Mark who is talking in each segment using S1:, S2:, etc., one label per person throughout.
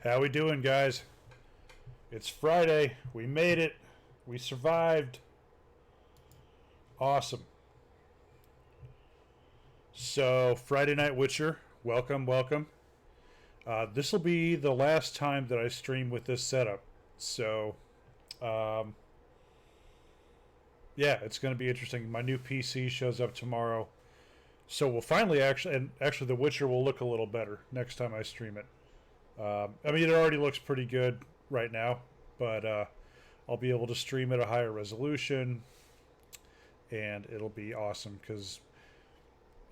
S1: How we doing, guys? It's Friday. We made it. We survived. Awesome. So, Friday Night Witcher. Welcome, welcome. This will be the last time that I stream with this setup. So, yeah, it's going to be interesting. My new PC shows up tomorrow. So we'll finally actually The Witcher will look a little better next time I stream it. I mean, it already looks pretty good right now, but I'll be able to stream at a higher resolution, and it'll be awesome because,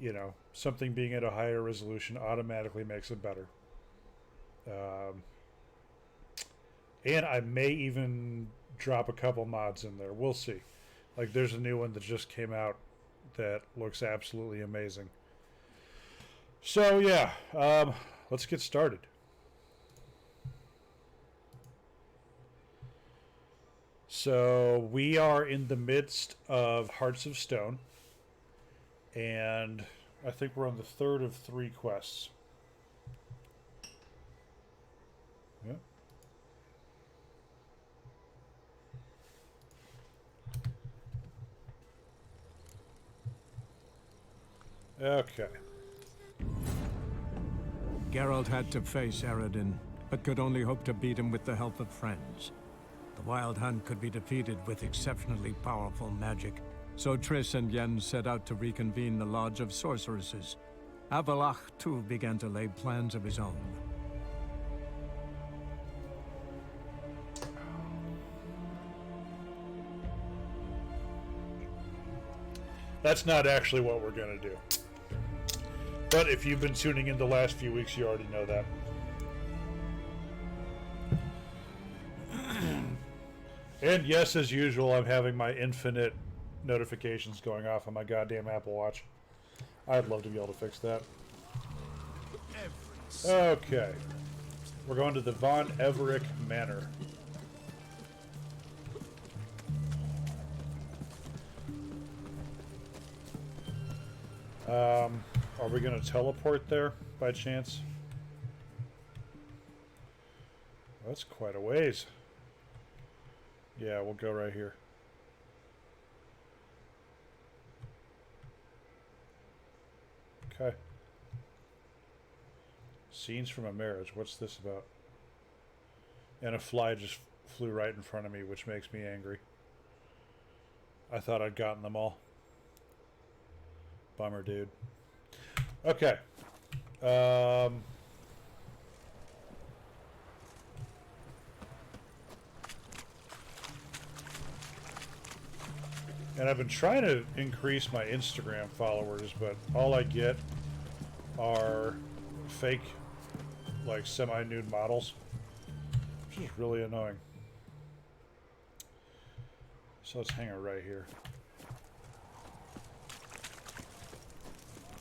S1: you know, something being at a higher resolution automatically makes it better. And I may even drop a couple mods in there. We'll see. Like, there's a new one that just came out that looks absolutely amazing. So, yeah, let's get started. So, we are in the midst of Hearts of Stone, and I think we're on the third of 3 quests. Yeah. Okay.
S2: Geralt had to face Eredin, but could only hope to beat him with the help of friends. The Wild Hunt could be defeated with exceptionally powerful magic, so Triss and Yen set out to reconvene the Lodge of Sorceresses. Avalach, too, began to lay plans of his own.
S1: That's not actually what we're going to do. But if you've been tuning in the last few weeks, you already know that. And yes, as usual, I'm having my infinite notifications going off on my goddamn Apple Watch. I'd love to be able to fix that. Okay. We're going to the Von Everett Manor. Are we going to teleport there by chance? That's quite a ways. Yeah, we'll go right here. Okay. Scenes from a marriage. What's this about? And a fly just flew right in front of me, which makes me angry. I thought I'd gotten them all. Bummer, dude. Okay. And I've been trying to increase my Instagram followers, but all I get are fake, like, semi-nude models, which is really annoying. So let's hang it right here.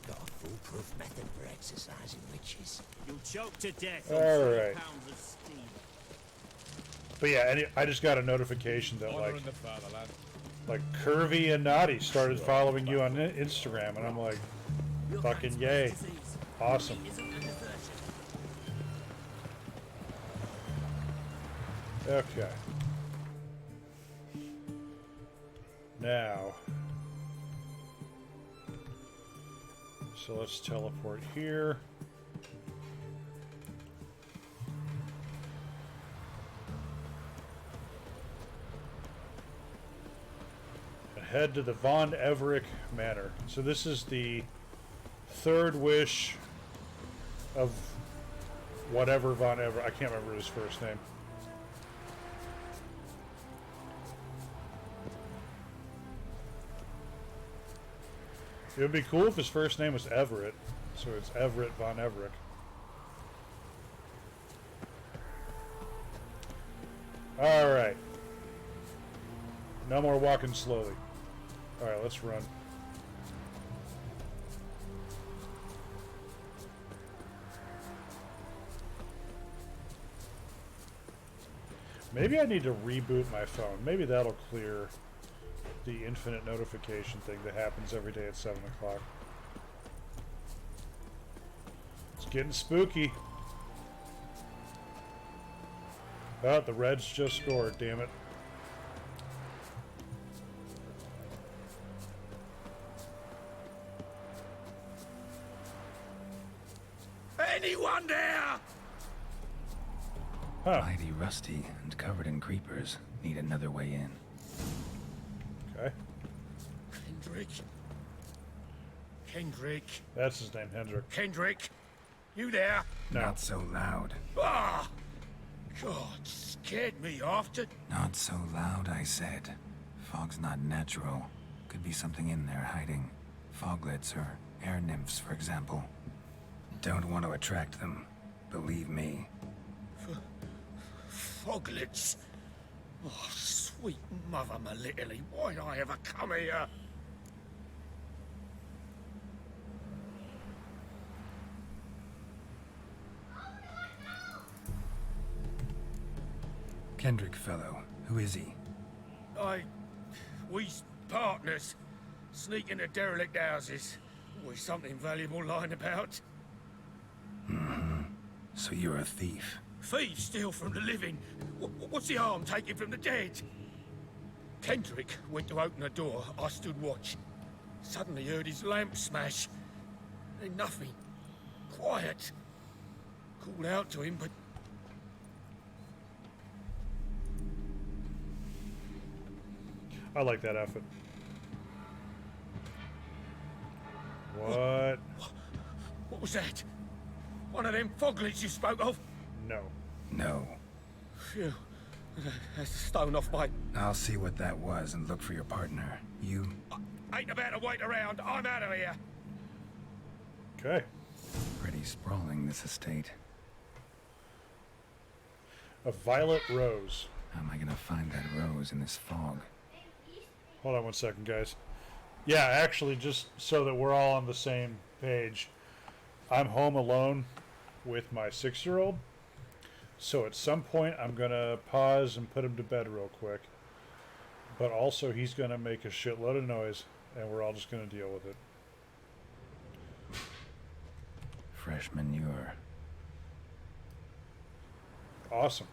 S3: Got a foolproof method for exercising witches.
S4: You'll choke to death
S1: All
S4: on
S1: right.
S4: 3 pounds of steam.
S1: But yeah, I just got a notification that like Curvy and Naughty started following you on Instagram, and I'm like, fucking yay, awesome. Okay. Now, so let's teleport here. And head to the Von Everett Manor. So this is the third wish of whatever Von Everett. I can't remember his first name. It would be cool if his first name was Everett, so it's Everett Von Everett. Alright. No more walking slowly. Alright, let's run. Maybe I need to reboot my phone. Maybe that'll clear the infinite notification thing that happens every day at 7 o'clock. It's getting spooky. Oh, the Reds just scored, damn it.
S3: Anyone there?
S1: Huh.
S5: Mighty rusty and covered in creepers. Need another way in.
S1: Okay.
S3: Kendrick. Kendrick.
S1: That's his name, Hendrik.
S3: Kendrick. You there?
S1: No.
S5: Not so loud.
S3: Ah! God, scared me after.
S5: Not so loud, I said. Fog's not natural. Could be something in there hiding. Foglets or air nymphs, for example. Don't want to attract them. Believe me.
S3: Foglets. Oh, sweet mother Melitterly, why'd I ever come here?
S5: Kendrick fellow. Who is he?
S3: We's partners. Sneak into derelict houses. Always something valuable lying about.
S5: So you're a thief.
S3: Thieves steal from the living. What's the harm taking from the dead? Kendrick went to open a door. I stood watch. Suddenly heard his lamp smash. Then nothing. Quiet. Called out to him, but
S1: I like that effort. What?
S3: what was that? One of them foglets you spoke of?
S1: No.
S5: No.
S3: Phew. That's a stone off my...
S5: I'll see what that was and look for your partner. You...
S3: Ain't about to wait around. I'm out of here.
S1: Okay.
S5: Pretty sprawling, this estate.
S1: A violet rose.
S5: How am I gonna find that rose in this fog?
S1: Hold on one second, guys. Yeah, actually, just so that we're all on the same page, I'm home alone with my 6-year-old. So at some point, I'm going to pause and put him to bed real quick. But also, he's going to make a shitload of noise, and we're all just going to deal with it.
S5: Fresh manure.
S1: Awesome.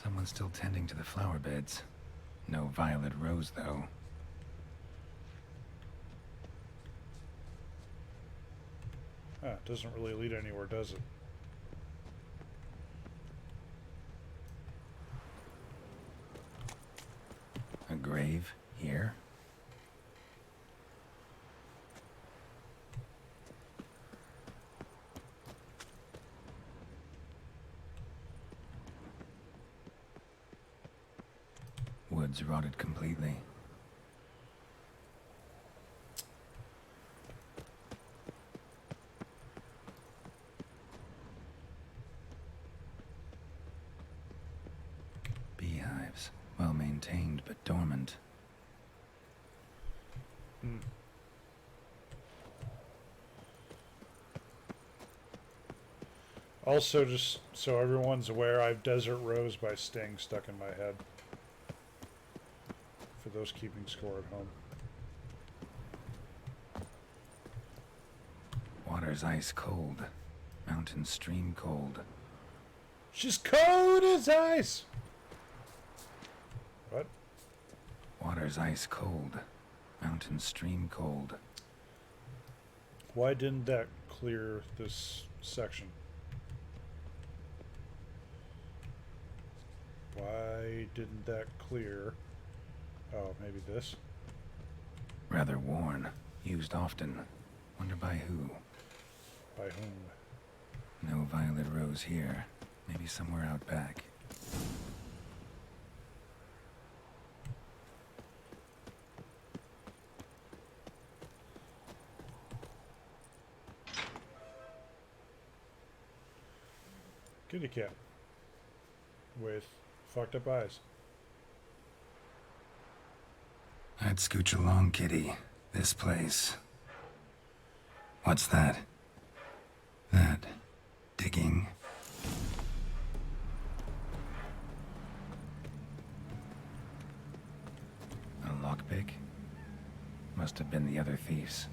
S5: Someone's still tending to the flower beds. No violet rose, though.
S1: It doesn't really lead anywhere, does it?
S5: A grave here? Woods rotted completely. Beehives, well maintained but dormant.
S1: Also, just so everyone's aware, I have Desert Rose by Sting stuck in my head. For those keeping score at home.
S5: Water's ice cold. Mountain stream cold.
S1: She's cold as ice! What?
S5: Water's ice cold. Mountain stream cold.
S1: Why didn't that clear this section? Why didn't that clear? Oh, maybe this?
S5: Rather worn. Used often. Wonder by who?
S1: By whom?
S5: No violet rose here. Maybe somewhere out back.
S1: Kitty cat. With fucked up eyes.
S5: I'd scooch along, kitty. This place. What's that? That. Digging. A lockpick? Must have been the other thieves.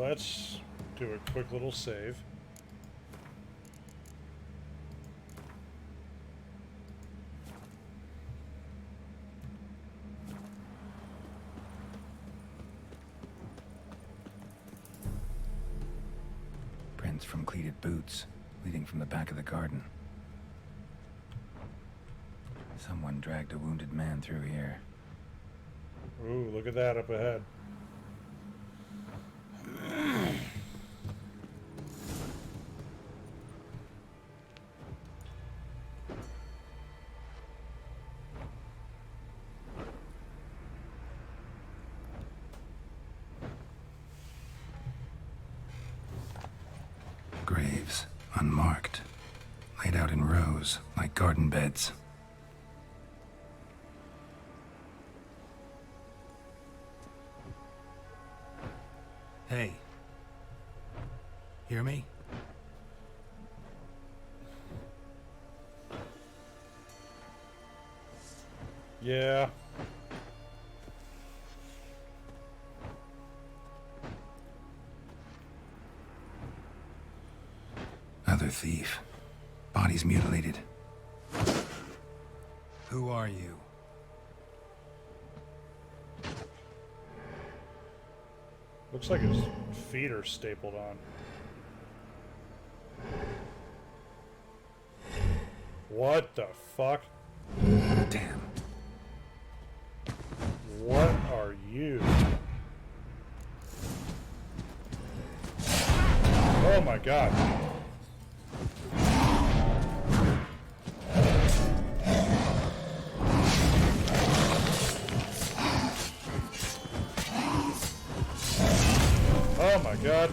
S1: let's do a quick little save.
S5: Prints from cleated boots, leading from the back of the garden. Someone dragged a wounded man through here.
S1: Ooh, look at that up ahead.
S5: Graves, unmarked, laid out in rows like garden beds. Hey. Hear me?
S1: Yeah.
S5: Another thief. Bodies mutilated. Who are you?
S1: Looks like his feet are stapled on. What the fuck?
S5: Damn.
S1: What are you? Oh my god. Oh my god.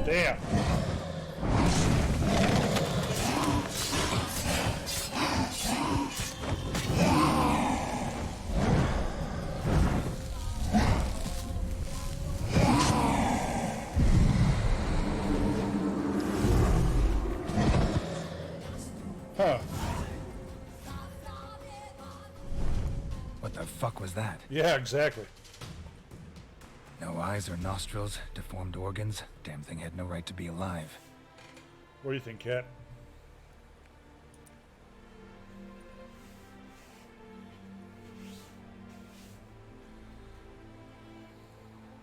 S1: Damn. Huh.
S5: What the fuck was that?
S1: Yeah, exactly.
S5: No eyes or nostrils, deformed organs. Damn thing had no right to be alive.
S1: What do you think, Kat?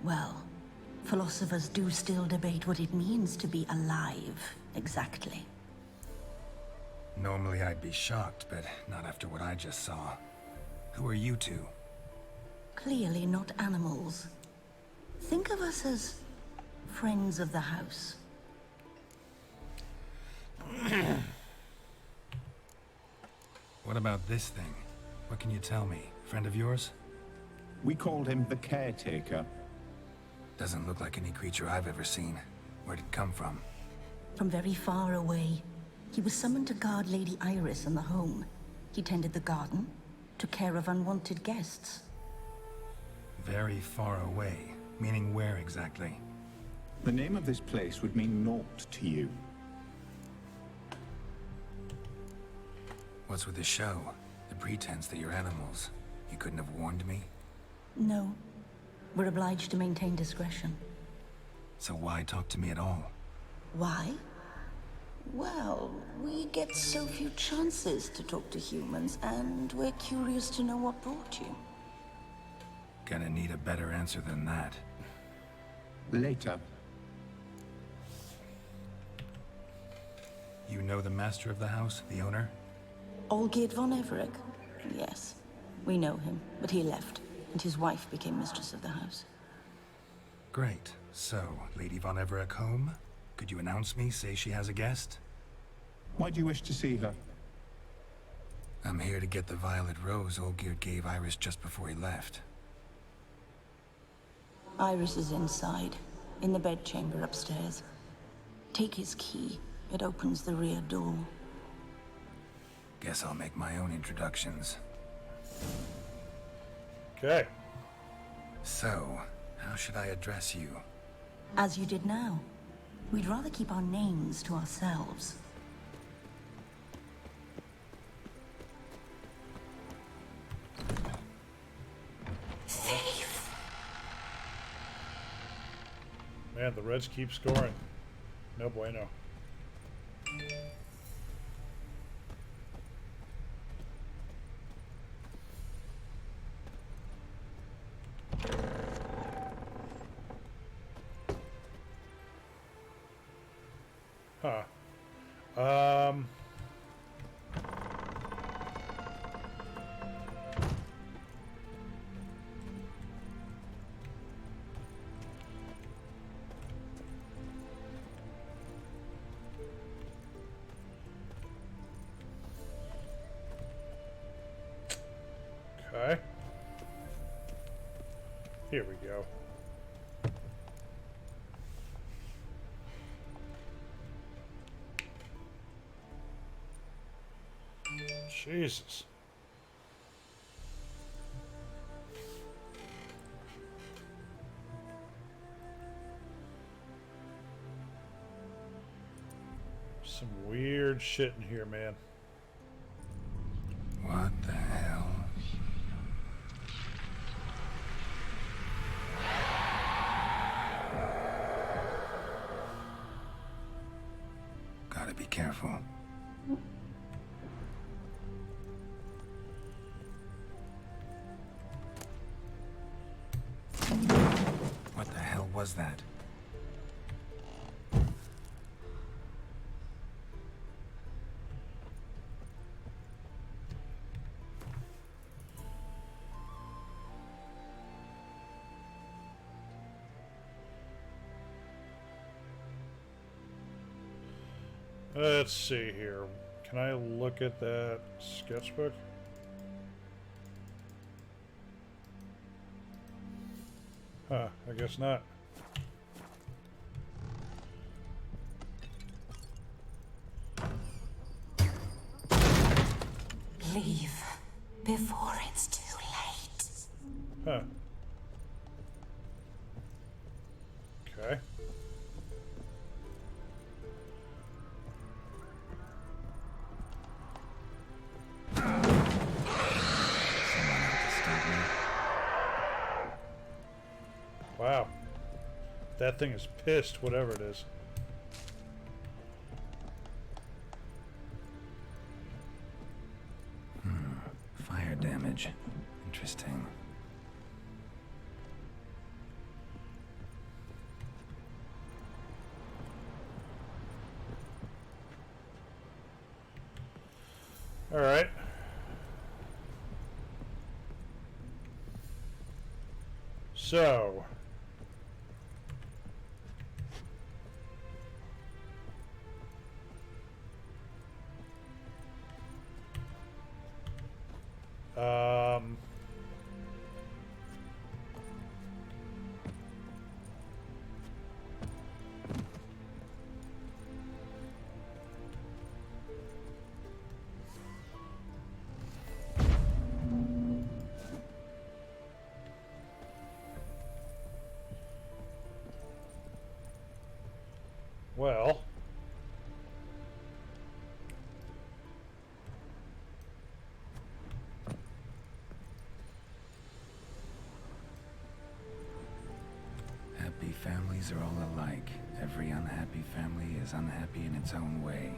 S6: Well, philosophers do still debate what it means to be alive, exactly.
S5: Normally I'd be shocked, but not after what I just saw. Who are you two?
S6: Clearly not animals. Think of us as friends of the house.
S5: What about this thing? What can you tell me? Friend of yours?
S7: We called him the Caretaker.
S5: Doesn't look like any creature I've ever seen. Where'd it come from?
S6: From very far away, he was summoned to guard Lady Iris and the home. He tended the garden, took care of unwanted guests.
S5: Very far away. Meaning where exactly?
S7: The name of this place would mean naught to you.
S5: What's with the show? The pretense that you're animals. You couldn't have warned me?
S6: No, we're obliged to maintain discretion.
S5: So why talk to me at all?
S6: Why? Well, we get so few chances to talk to humans, and we're curious to know what brought you.
S5: Gonna need a better answer than that.
S7: Later.
S5: You know the master of the house, the owner?
S6: Olgierd von Everec? Yes, we know him, but he left, and his wife became mistress of the house.
S5: Great. So, Lady von Everec home? Could you announce me, say she has a guest?
S7: Why do you wish to see her?
S5: I'm here to get the violet rose Olgierd gave Iris just before he left.
S6: Iris is inside, in the bedchamber upstairs. Take his key. It opens the rear door.
S5: Guess I'll make my own introductions.
S1: Okay.
S5: So, how should I address you?
S6: As you did now. We'd rather keep our names to ourselves. Thief!
S1: Man, the Reds keep scoring. No bueno. Huh. Okay. Here we go. Jesus. Some weird shit in here, man.
S5: What the hell? Gotta be careful. What the hell was that?
S1: Let's see here. Can I look at that sketchbook? Huh, I guess not.
S6: Leave before it's too late.
S1: Huh. Okay. Wow. That thing is pissed, whatever it is.
S5: Fire damage. Interesting.
S1: All right. So, well,
S5: Happy families are all alike. Every unhappy family is unhappy in its own way.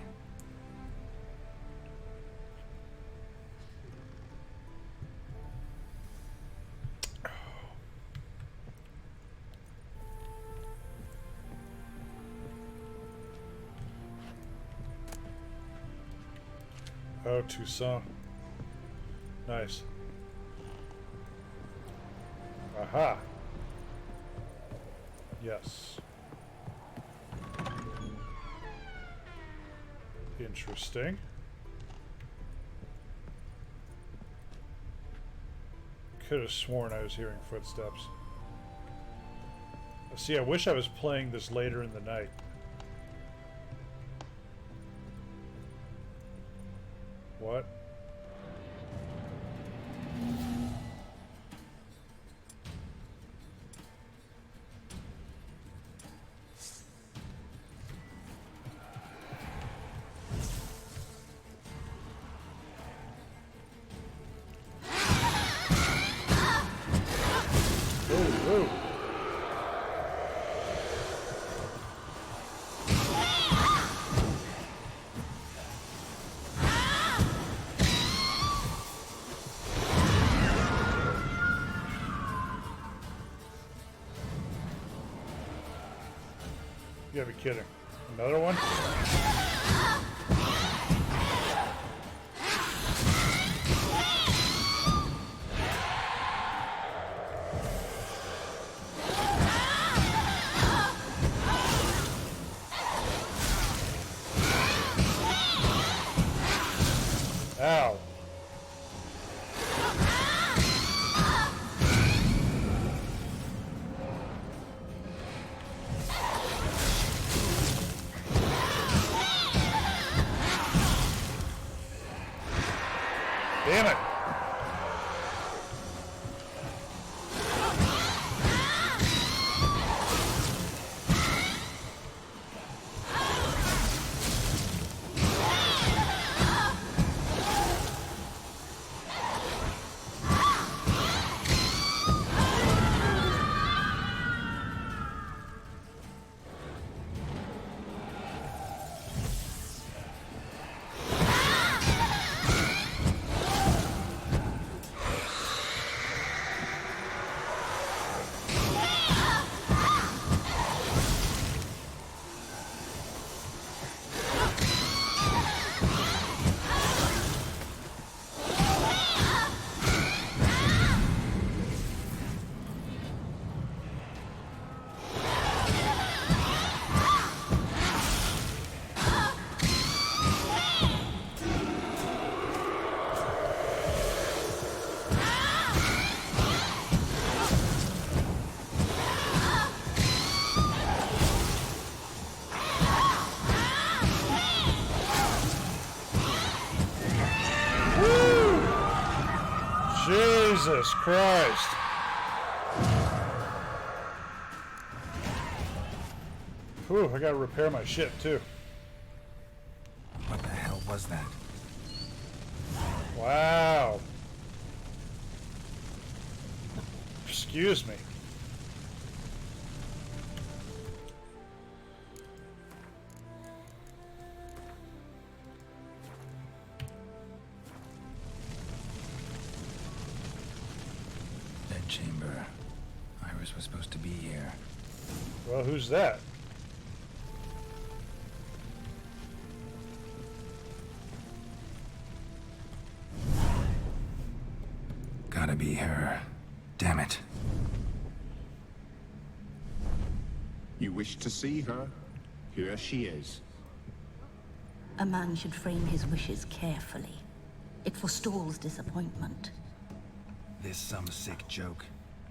S1: oh, Toussaint. Nice. Aha. Yes. Interesting. could have sworn I was hearing footsteps. See, I wish I was playing this later in the night. What? You gotta be kidding. Another one? Ow. Damn it. Jesus Christ. Whew, I gotta repair my ship too.
S5: What the hell was that?
S1: Wow. Excuse me.
S5: Chamber. Iris was supposed to be here.
S1: Well, who's that?
S5: Gotta be her. Damn it.
S7: You wish to see her? Here she is.
S6: A man should frame his wishes carefully. It forestalls disappointment.
S5: This some sick joke.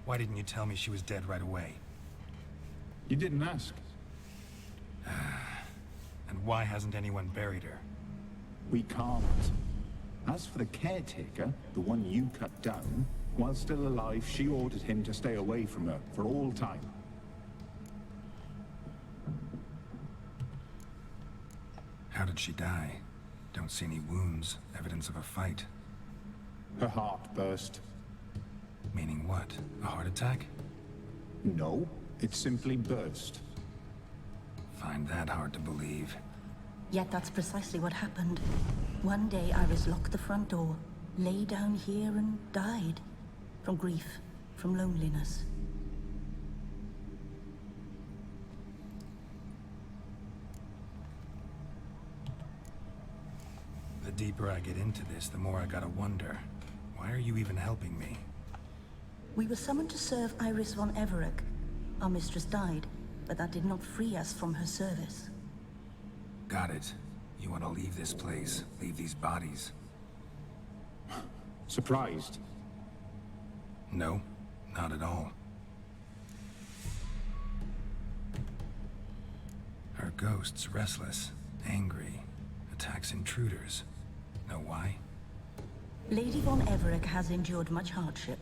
S5: Why didn't you tell me she was dead right away?
S7: You didn't ask.
S5: And why hasn't anyone buried her?
S7: We can't. As for the caretaker, the one you cut down, while still alive, she ordered him to stay away from her for all time.
S5: How did she die? Don't see any wounds, evidence of a fight.
S7: Her heart burst.
S5: Meaning what? A heart attack?
S7: No, it simply burst.
S5: Find that hard to believe.
S6: Yet that's precisely what happened. One day Iris locked the front door, lay down here and died. From grief, from loneliness.
S5: The deeper I get into this, the more I gotta wonder. Why are you even helping me?
S6: We were summoned to serve Iris von Everec. Our mistress died, but that did not free us from her service.
S5: Got it. You want to leave this place, leave these bodies.
S7: Surprised?
S5: No, not at all. Her ghost's restless, angry, attacks intruders. Know why?
S6: Lady von Everett has endured much hardship.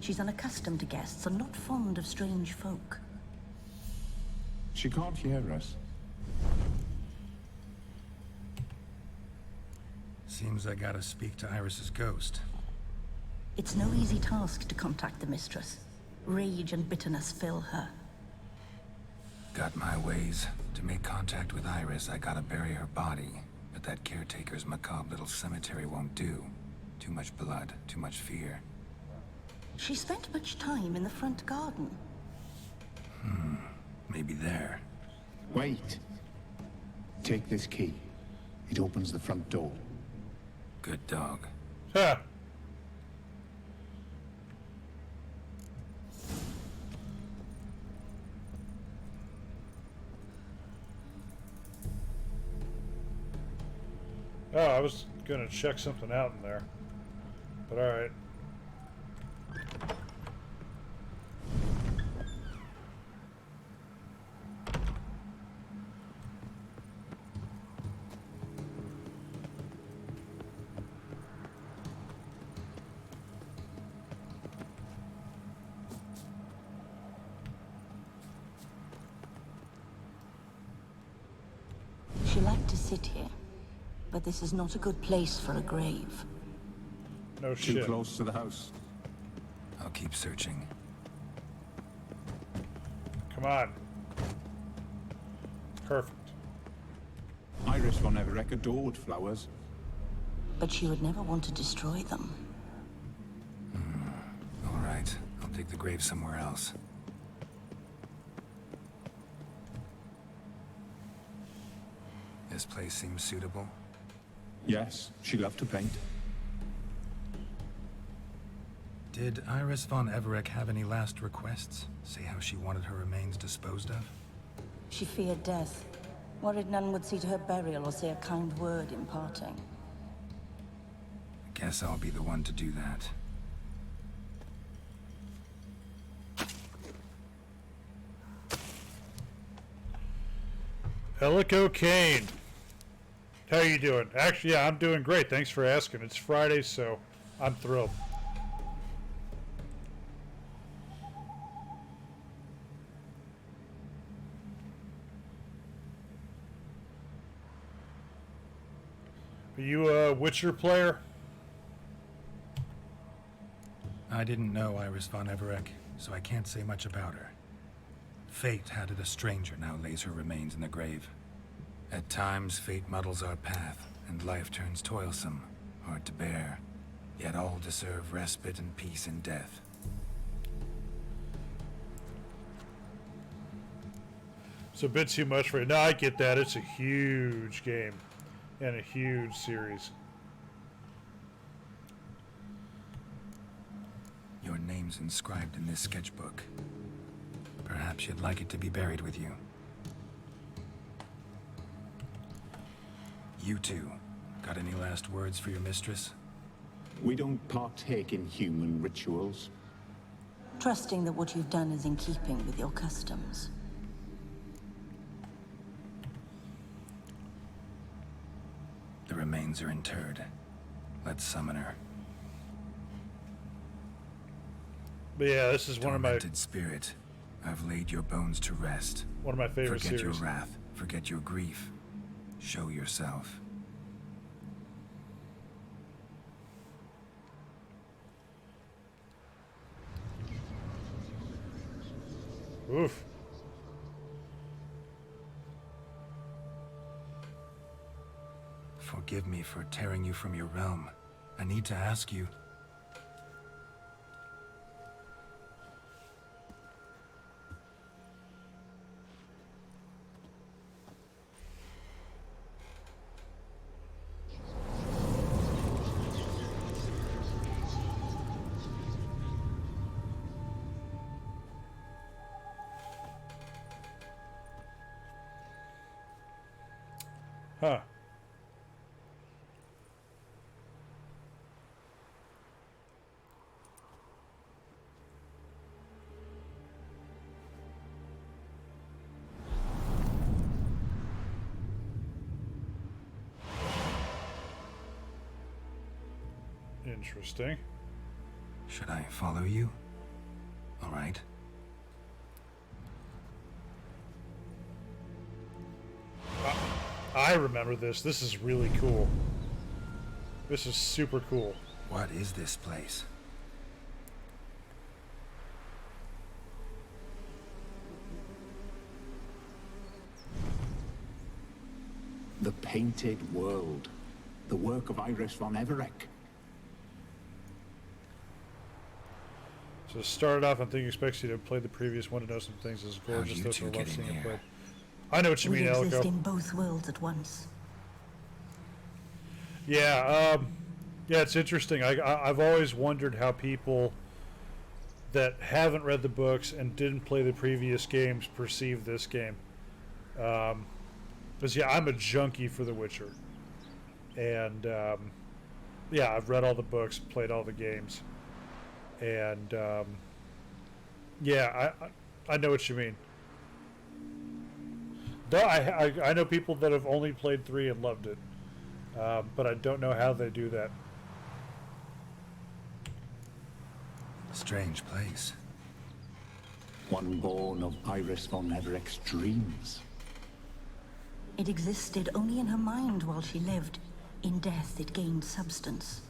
S6: She's unaccustomed to guests and not fond of strange folk.
S7: She can't hear us.
S5: Seems I gotta speak to Iris's ghost.
S6: It's no easy task to contact the mistress. Rage and bitterness fill her.
S5: Got my ways. To make contact with Iris, I gotta bury her body. But that caretaker's macabre little cemetery won't do. Too much blood, too much fear.
S6: She spent much time in the front garden.
S5: Maybe there.
S7: Wait. Take this key. It opens the front door.
S5: Good dog.
S1: Ha! Oh, I was gonna check something out in there. But alright.
S6: She liked to sit here, but this is not a good place for a grave.
S1: No
S7: Too
S1: shit.
S7: close to the house.
S5: I'll keep searching.
S1: Come on. Perfect.
S7: Iris von Everett adored flowers.
S6: But she would never want to destroy them.
S5: All right, I'll dig the grave somewhere else. This place seems suitable.
S7: Yes, she loved to paint.
S5: Did Iris von Everett have any last requests? Say how she wanted her remains disposed of?
S6: She feared death, worried none would see to her burial or say a kind word in parting.
S5: Guess I'll be the one to do that.
S1: Helico Kane. How you doing? Actually, yeah, I'm doing great. Thanks for asking. It's Friday, so I'm thrilled. Are you a Witcher player?
S5: I didn't know Iris von Everett, so I can't say much about her. Fate had it a stranger now lays her remains in the grave. At times, fate muddles our path, and life turns toilsome, hard to bear. Yet all deserve respite and peace in death.
S1: It's a bit too much for you. No, I get that. It's a huge game and a huge series.
S5: Your name's inscribed in this sketchbook. Perhaps you'd like it to be buried with you. You two, got any last words for your mistress?
S7: We don't partake in human rituals.
S6: Trusting that what you've done is in keeping with your customs.
S5: The remains are interred. Let's summon her.
S1: But yeah, this is one of my
S5: Tormented spirit, I've laid your bones to rest.
S1: favorite
S5: Forget
S1: series.
S5: your wrath, forget your grief. Show yourself.
S1: Oof.
S5: Forgive me for tearing you from your realm. I need to ask you.
S1: Huh. Interesting.
S5: Should I follow you? All right.
S1: I remember this. This is really cool. This is super cool.
S5: What is this place?
S7: The Painted World. The work of Iris von Everec.
S1: So it started off, I think, expects you to play the previous one to know some things as gorgeous.
S5: you
S1: Those
S5: two
S1: who love
S5: get in
S1: seeing it
S5: here?
S1: played. I know what you
S6: We
S1: mean,
S6: exist
S1: Elko.
S6: in both worlds at once.
S1: Yeah, yeah, it's interesting. I've always wondered how people that haven't read the books and didn't play the previous games perceive this game. Because, yeah, I'm a junkie for The Witcher. And, yeah, I've read all the books, played all the games. And, yeah, I know what you mean. No, I know people that have only played 3 and loved it. But I don't know how they do that.
S5: Strange place.
S7: One born of Iris von Everec's dreams.
S6: It existed only in her mind while she lived. In death, it gained substance.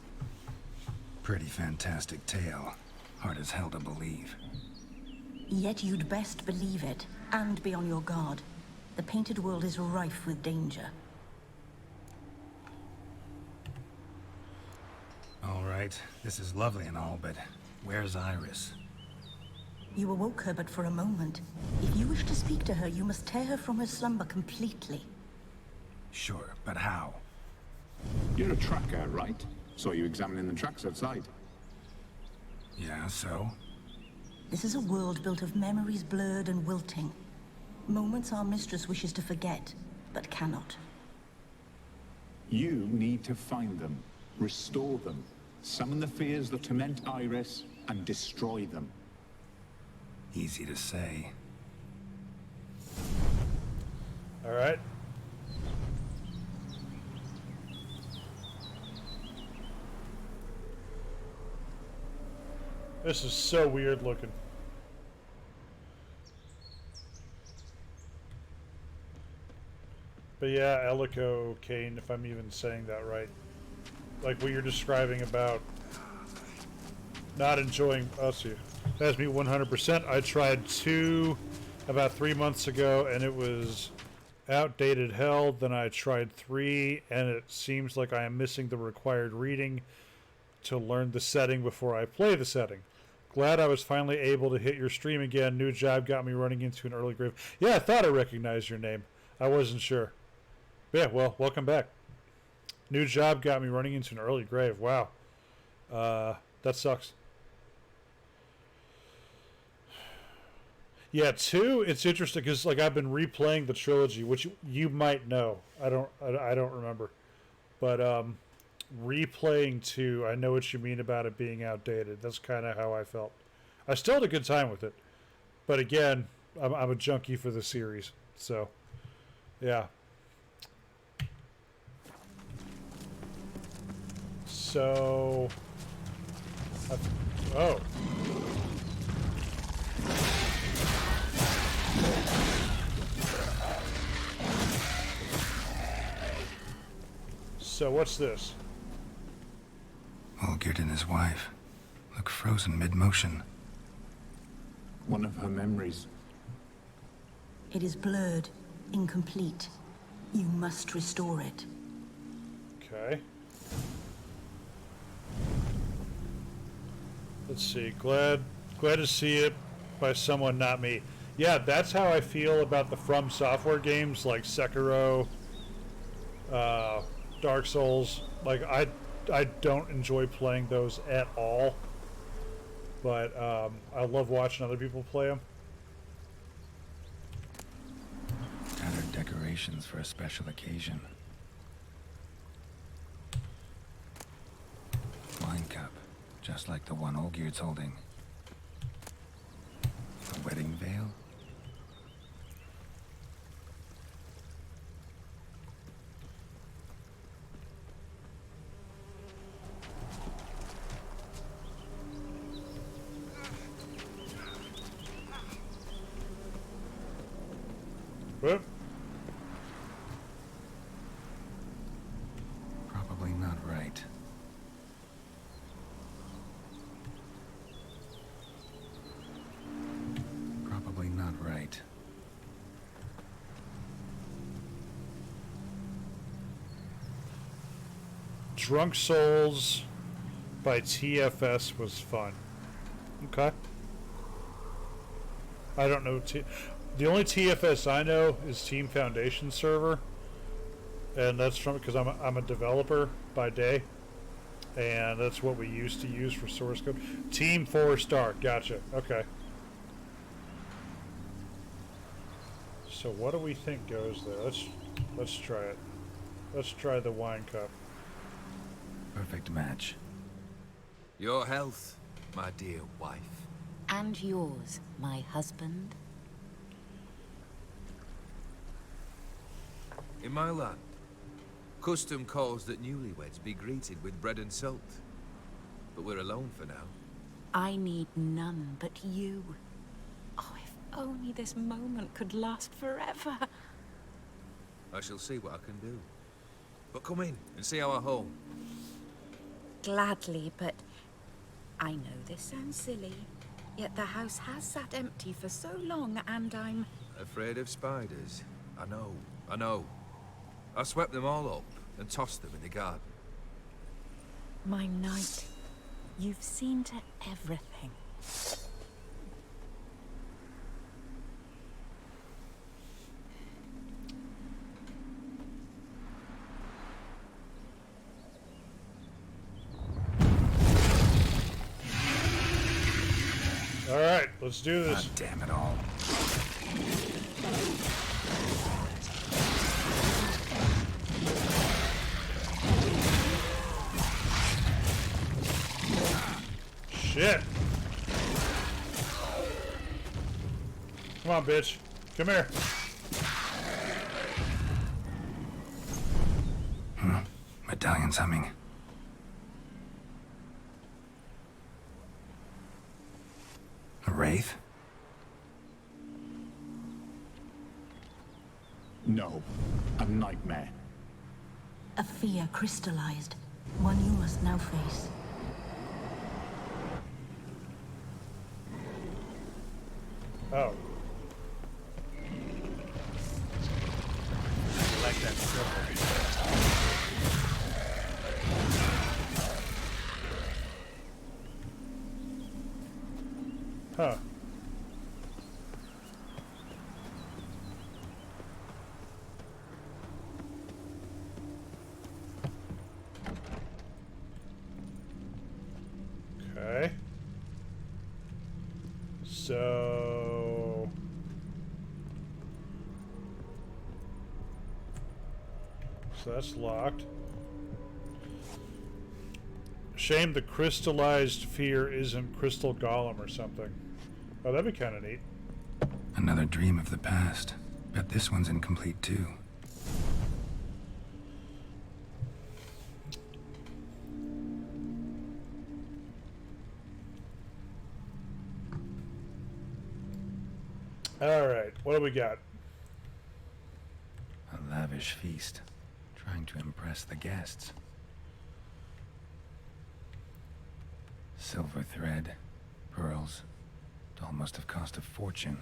S5: Pretty fantastic tale. Hard as hell to believe.
S6: Yet you'd best believe it, and be on your guard. The Painted World is rife with danger.
S5: All right, this is lovely and all, but where's Iris?
S6: You awoke her but for a moment. If you wish to speak to her, you must tear her from her slumber completely.
S5: Sure, but how?
S7: You're a tracker, right? Saw you examining the tracks outside.
S5: Yeah, so?
S6: This is a world built of memories blurred and wilting. Moments our mistress wishes to forget, but cannot.
S7: You need to find them, restore them, summon the fears that torment Iris, and destroy them.
S5: Easy to say.
S1: All right. This is so weird looking. But yeah, Elko Kane, if I'm even saying that right. Like what you're describing about not enjoying us. That's me 100%. I tried 2 about 3 months ago and it was outdated hell. Then I tried 3 and it seems like I am missing the required reading to learn the setting before I play the setting. Glad I was finally able to hit your stream again. New job got me running into an early grave. Yeah, I thought I recognized your name. I wasn't sure. Yeah, well, welcome back. New job got me running into an early grave. Wow. That sucks. Yeah, 2, it's interesting because like I've been replaying the trilogy, which you might know. I don't remember. But replaying 2, I know what you mean about it being outdated. That's kind of how I felt. I still had a good time with it. But again, I'm a junkie for the series. So, yeah. So, oh. So what's this?
S5: Olgierd and his wife look frozen mid-motion.
S7: One of her memories.
S6: It is blurred, incomplete. You must restore it.
S1: Okay. Let's see. Glad to see it by someone not me. Yeah, that's how I feel about the From Software games like Sekiro, Dark Souls. Like I don't enjoy playing those at all. But I love watching other people play them.
S5: Tattered decorations for a special occasion. Wine cup, just like the one Olgierd's holding. A wedding veil?
S1: Whoop.
S5: Probably not right. Probably not right.
S1: Drunk Souls by TFS was fun. Okay. I don't know. The only TFS I know is Team Foundation server, and that's from because I'm a developer by day, and that's what we used to use for source code. Team 4-star. Gotcha. Okay. So what do we think goes there? Let's try it. Let's try the wine cup.
S5: Perfect match.
S8: Your health, my dear wife.
S9: And yours, my husband.
S8: In my land, custom calls that newlyweds be greeted with bread and salt. But we're alone for now.
S9: I need none but you. Oh, if only this moment could last forever.
S8: I shall see what I can do. But come in and see our home.
S9: Gladly, but I know this sounds silly, yet the house has sat empty for so long, and I'm...
S8: Afraid of spiders? I know. I swept them all up and tossed them in the garden.
S9: My knight, you've seen to everything.
S1: All right, let's do this.
S5: God damn it all.
S1: Shit. Come on, bitch. Come here.
S5: Medallion's humming. A wraith?
S7: No, a nightmare.
S6: A fear crystallized, one you must now face.
S1: Oh.
S4: Like that silver.
S1: Huh. Okay. So that's locked. Shame the crystallized fear isn't crystal golem or something. Oh, that'd be kind of neat.
S5: Another dream of the past. Bet this one's incomplete too.
S1: All right, what do we got?
S5: A lavish feast. Trying to impress the guests. Silver thread, pearls. Doll must have cost a fortune.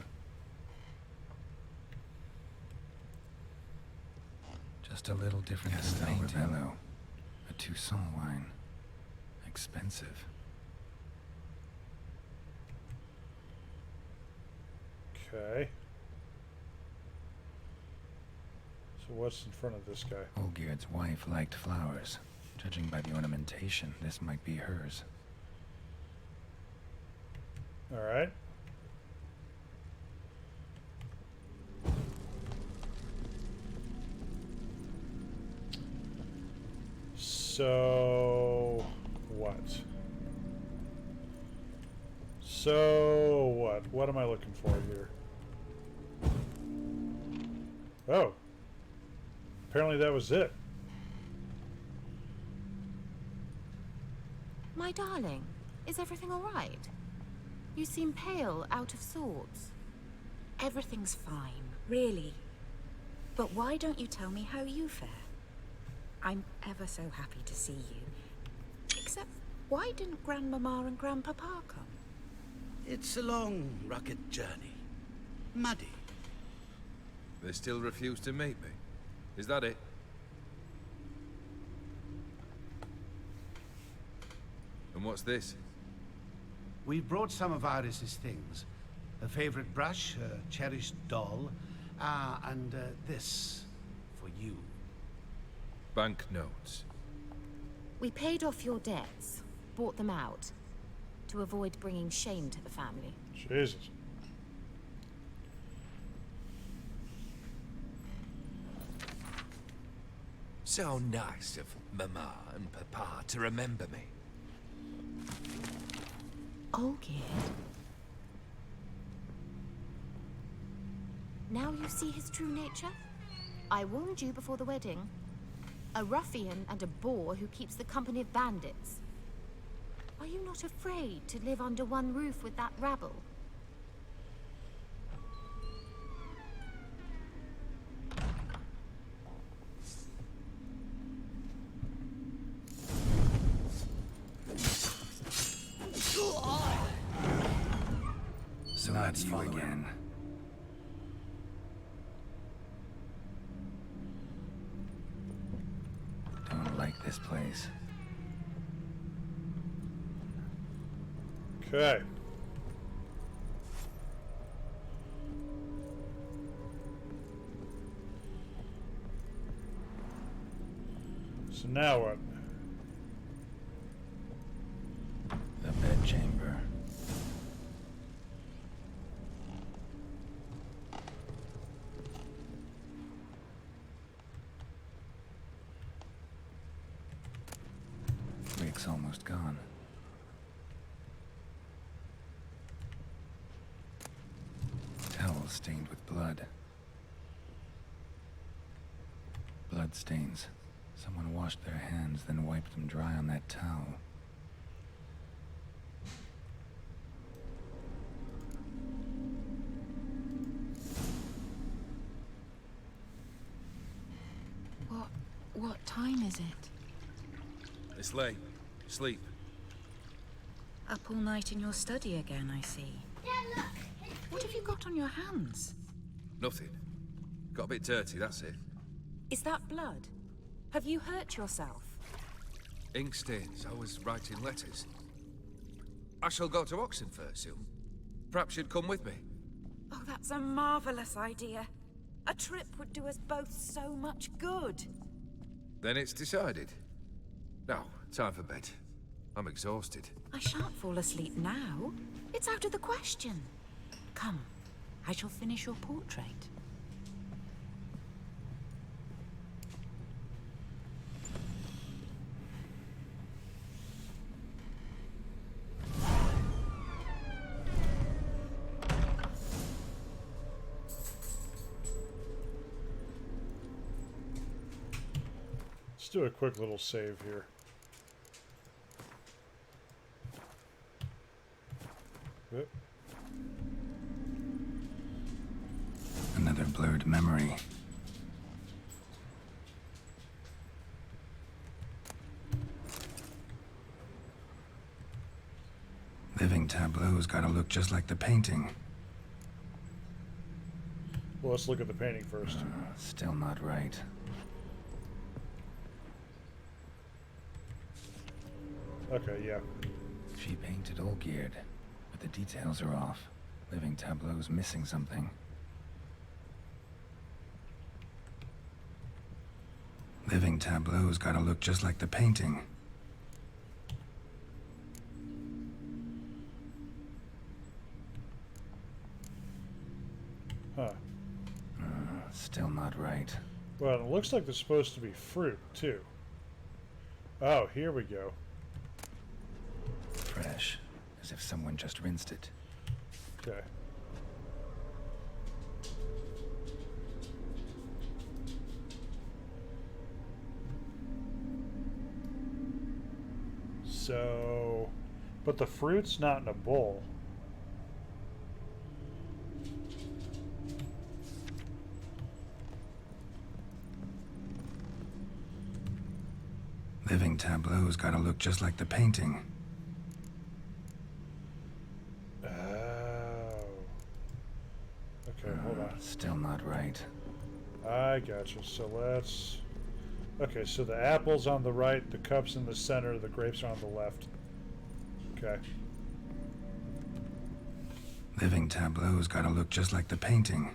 S5: Just a little different than Ravello. A Toussaint wine. Expensive.
S1: Okay. So what's in front of this guy?
S5: Olgierd's wife liked flowers. Judging by the ornamentation, this might be hers.
S1: All right. So what? So what? What am I looking for here? Oh. Apparently that was it.
S10: My darling, is everything all right? You seem pale, out of sorts.
S9: Everything's fine, really. But why don't you tell me how you fare? I'm ever so happy to see you. Except, why didn't Grandmama and Grandpapa come?
S4: It's a long, rugged journey. Muddy.
S8: They still refuse to meet me. Is that it? And what's this?
S11: We've brought some of Iris's things. Her favorite brush, her cherished doll, and this for you.
S8: Banknotes.
S10: We paid off your debts, bought them out, to avoid bringing shame to the family.
S1: Jesus.
S8: So nice of Mama and Papa to remember me.
S10: Olgierd? Now you see his true nature? I warned you before the wedding. A ruffian and a boor who keeps the company of bandits. Are you not afraid to live under one roof with that rabble?
S5: So that's you again. Don't like this place.
S1: Okay. So now what?
S5: The bedchamber. Rick's almost gone. Towel stained with blood. Blood stains. Someone washed their hands, then wiped them dry on that towel.
S9: What time is it?
S8: It's late. Sleep.
S9: Up all night in your study again, I see. What have you got on your hands?
S8: Nothing. Got a bit dirty, that's it.
S9: Is that blood? Have you hurt yourself?
S8: Ink stains. I was writing letters. I shall go to Oxenfurt soon. Perhaps you'd come with me.
S9: Oh, that's a marvelous idea. A trip would do us both so much good.
S8: Then it's decided. Now, time for bed. I'm exhausted.
S9: I shan't fall asleep now. It's out of the question. Come, I shall finish your portrait.
S1: Let's do a quick little save here. Yep.
S5: Another blurred memory. Living tableau's gotta look just like the painting.
S1: Well, let's look at the painting first.
S5: Still not right.
S1: Okay, yeah.
S5: She painted Olgierd, but the details are off. Living tableau's missing something. Living tableau's gotta look just like the painting.
S1: Huh.
S5: Still not right.
S1: Well, it looks like there's supposed to be fruit, too. Oh, here we go.
S5: Fresh, as if someone just rinsed it.
S1: Okay. So, but the fruit's not in a bowl.
S5: Living tableau's gotta look just like the painting.
S1: Oh. Okay, hold on.
S5: Still not right.
S1: I gotcha. So let's... Okay, so the apple's on the right, the cup's in the center, the grapes are on the left. Okay.
S5: Living tableau's gotta look just like the painting.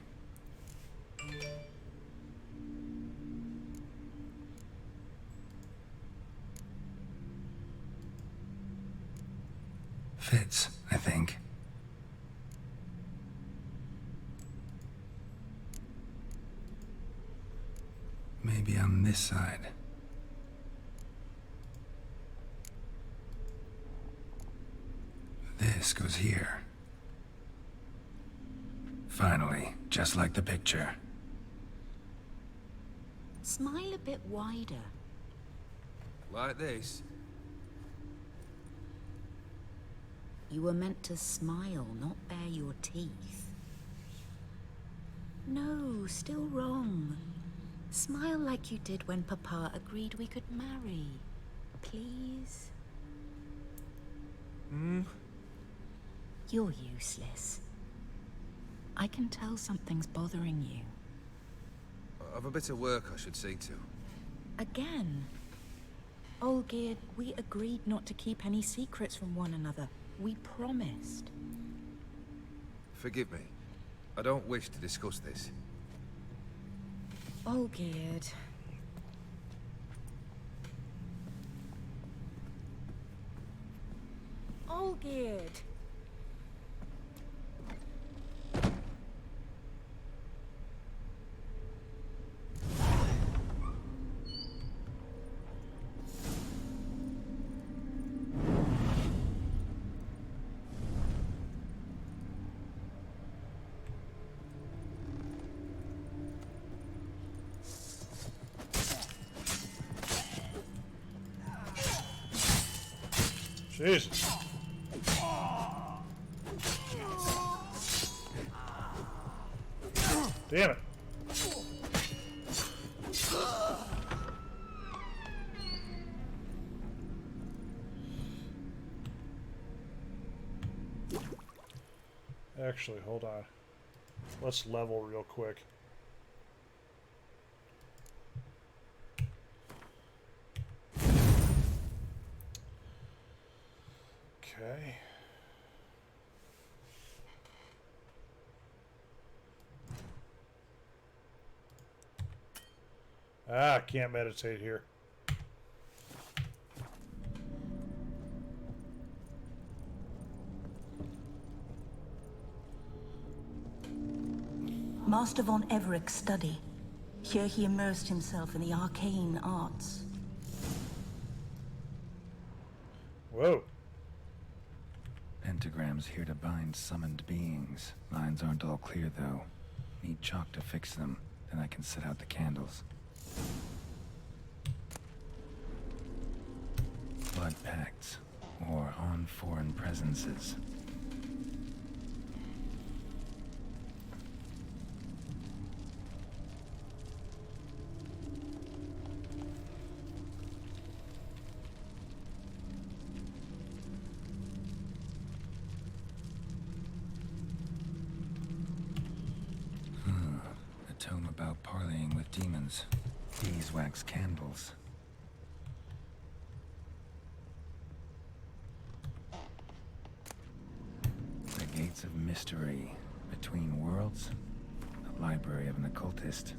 S5: Fits, I think. Maybe on this side. This goes here. Finally, just like the picture.
S9: Smile a bit wider.
S8: Like this?
S9: You were meant to smile, not bare your teeth. No, still wrong. Smile like you did when Papa agreed we could marry. Please? You're useless. I can tell something's bothering you.
S8: I've a bit of work I should see to.
S9: Again? Olgierd, we agreed not to keep any secrets from one another. We promised.
S8: Forgive me. I don't wish to discuss this.
S9: Olgierd. Olgierd.
S1: Jesus. Damn it. Actually, hold on. Let's level real quick. Okay. Ah, can't meditate here.
S6: Master von Everett's study. Here he immersed himself in the arcane arts.
S1: Whoa.
S5: Pentagrams here to bind summoned beings. Lines aren't all clear, though. Need chalk to fix them, then I can set out the candles. Blood pacts, or on foreign presences. A tome about parleying with demons. Beeswax candles. The Gates of Mystery. Between Worlds. The Library of an Occultist.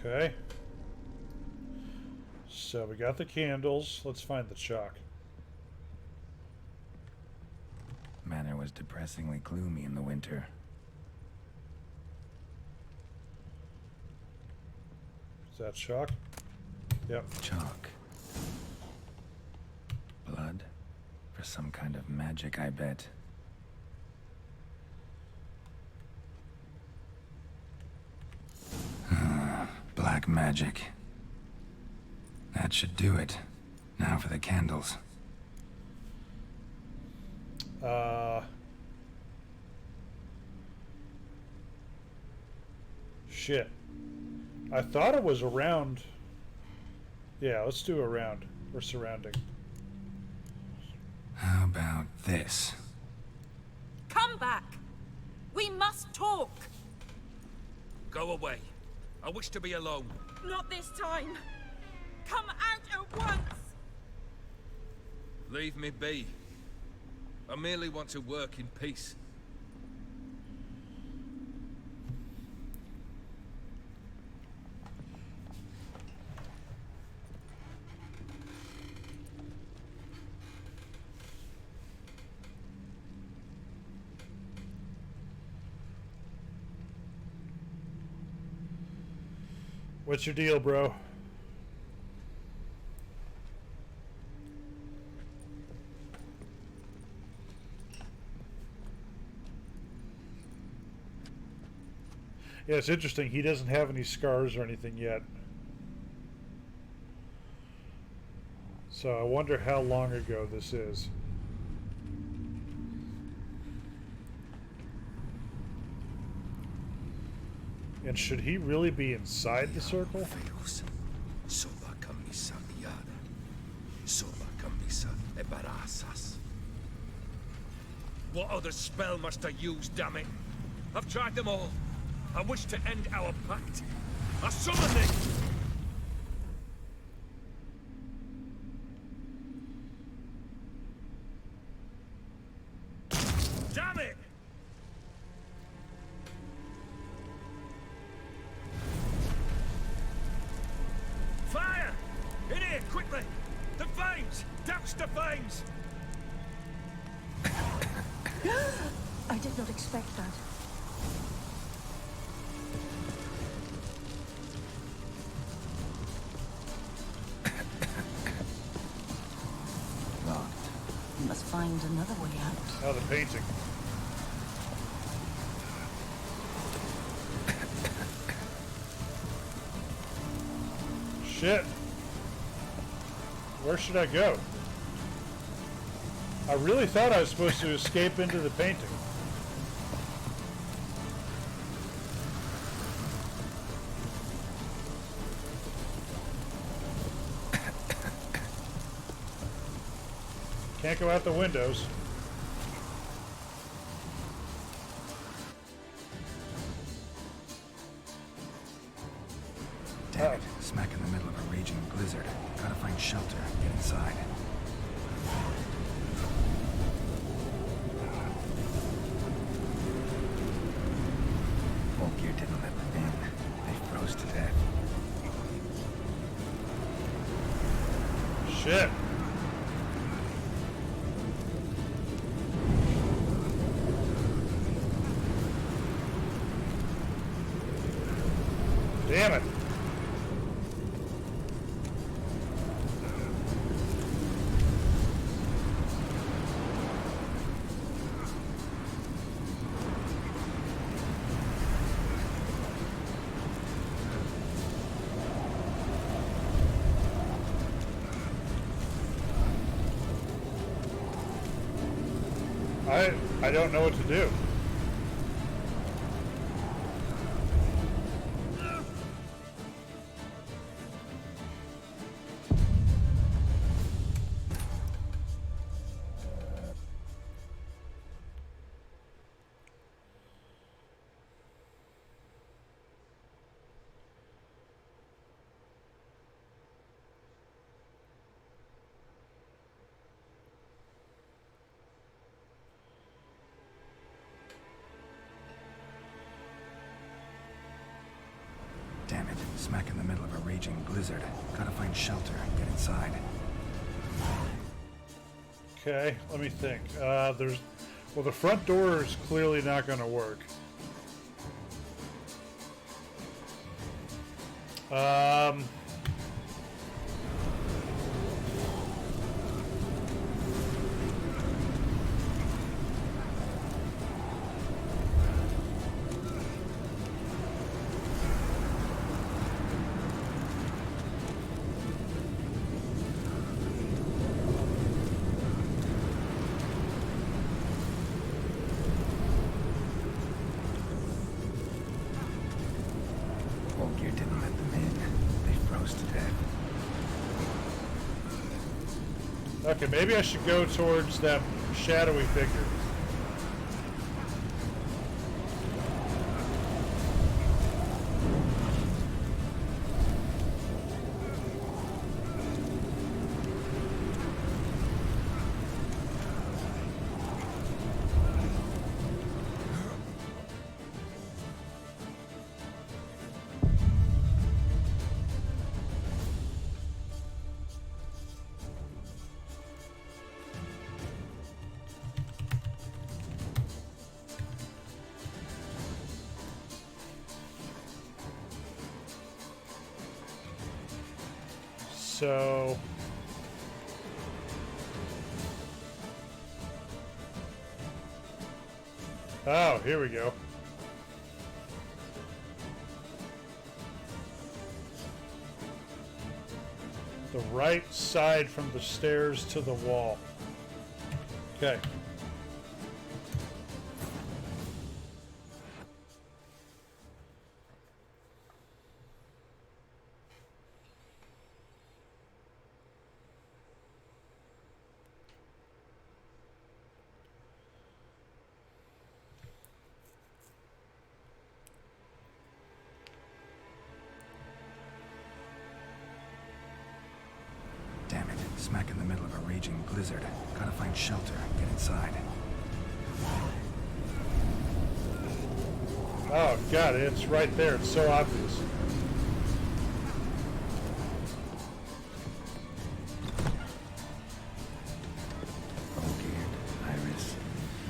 S1: Okay. So we got the candles. Let's find the chalk.
S5: Manor was depressingly gloomy in the winter.
S1: Is that chalk? Yep.
S5: Chalk. some kind of magic, I bet. Black magic. That should do it. Now for the candles.
S1: Shit. I thought it was around. Yeah, let's do around or surrounding.
S5: How about this?
S9: Come back! We must talk!
S8: Go away. I wish to be alone.
S9: Not this time! Come out at once!
S8: Leave me be. I merely want to work in peace.
S1: What's your deal, bro? Yeah, it's interesting. He doesn't have any scars or anything yet. So I wonder how long ago this is. And should he really be inside the circle?
S8: What other spell must I use, damn it? I've tried them all. I wish to end our pact. I summon thee! Damn it! Fire! In here, quickly! The flames! Douse the flames!
S6: I did not expect that.
S5: Locked.
S6: We must find another way out.
S1: Oh, the painting. Shit. Where should I go? I really thought I was supposed to escape into the painting. Can't go out the windows.
S5: Damn it. Smack in the middle of a raging blizzard. Gotta find shelter. Get inside. Volkir didn't let them in. They froze to death.
S1: Shit. Damn it. I don't know what to do.
S5: Damn it. Smack in the middle of a raging blizzard. Gotta find shelter. Get inside.
S1: Okay, let me think. Well, the front door is clearly not going to work.
S5: Olgierd didn't let them in. They froze to death.
S1: Okay, maybe I should go towards that shadowy figure. So... Oh, here we go. The right side from the stairs to the wall. Okay.
S5: Damn it, smack in the middle of a raging blizzard. Gotta find shelter, get inside.
S1: Oh, God, it's right there. It's so obvious.
S5: Olgierd, Iris,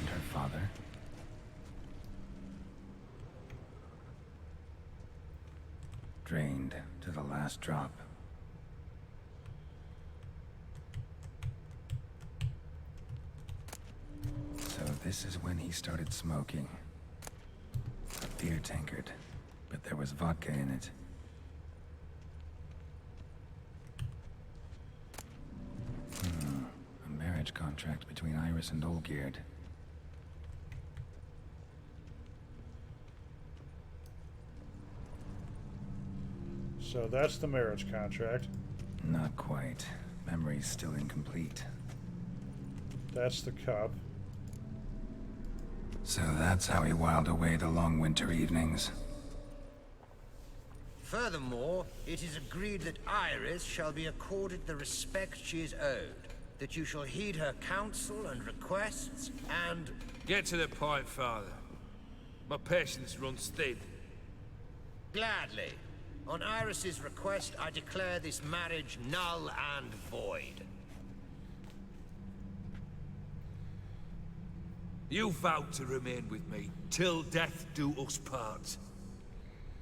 S5: and her father. Drained to the last drop. So this is when he started smoking. A beer tankard, but there was vodka in it. A marriage contract between Iris and Olgierd.
S1: So that's the marriage contract.
S5: Not quite. Memory's still incomplete.
S1: That's the cup.
S5: So that's how he whiled away the long winter evenings.
S12: Furthermore, it is agreed that Iris shall be accorded the respect she is owed, that you shall heed her counsel and requests, and...
S8: Get to the point, Father. My patience runs thin.
S12: Gladly. On Iris's request, I declare this marriage null and void.
S8: You vowed to remain with me, till death do us part.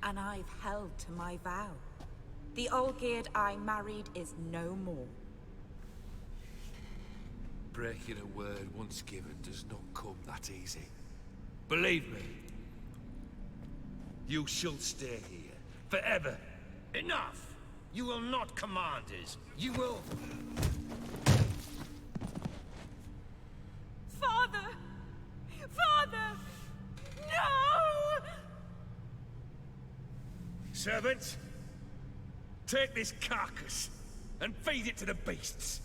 S9: And I've held to my vow. The Olgierd I married is no more.
S8: Breaking a word once given does not come that easy. Believe me, you shall stay here, forever.
S12: Enough! You will not command us. You will...
S9: Father! Father! No!
S8: Servant, take this carcass and feed it to the beasts.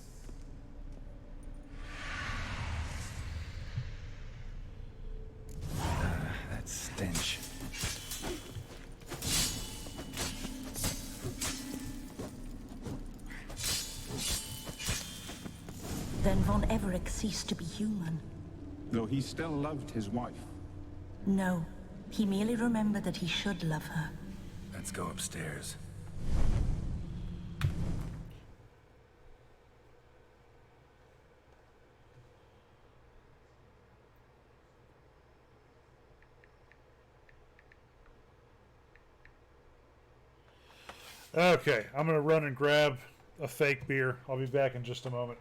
S5: That stench.
S6: Then Von Everec ceased to be human.
S7: Though he still loved his wife.
S6: No, he merely remembered that he should love her.
S5: Let's go upstairs.
S1: Okay, I'm gonna run and grab a fake beer. I'll be back in just a moment.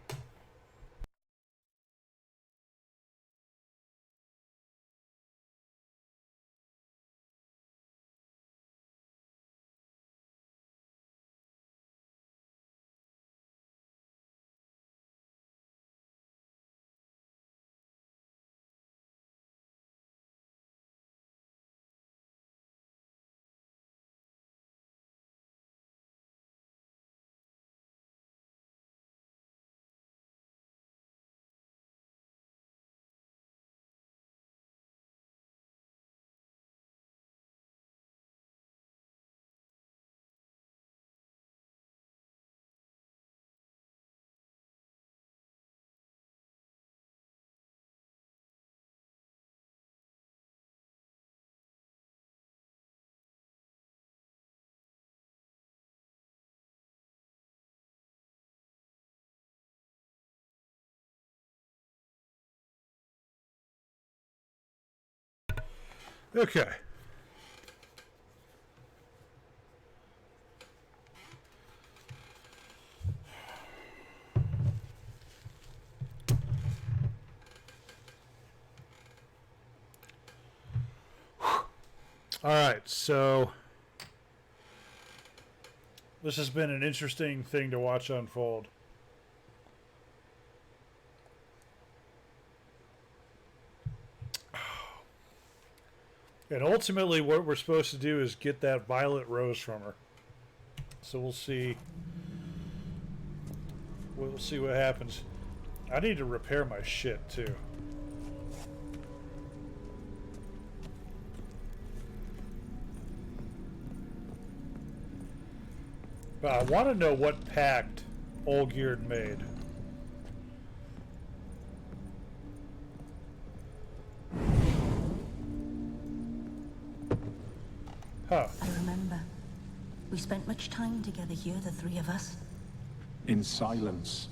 S1: Okay. All right, so this has been an interesting thing to watch unfold. And ultimately, what we're supposed to do is get that violet rose from her. So we'll see. We'll see what happens. I need to repair my shit too. But I want to know what pact Olgierd made. Huh.
S6: I remember. We spent much time together here, the three of us.
S7: In silence.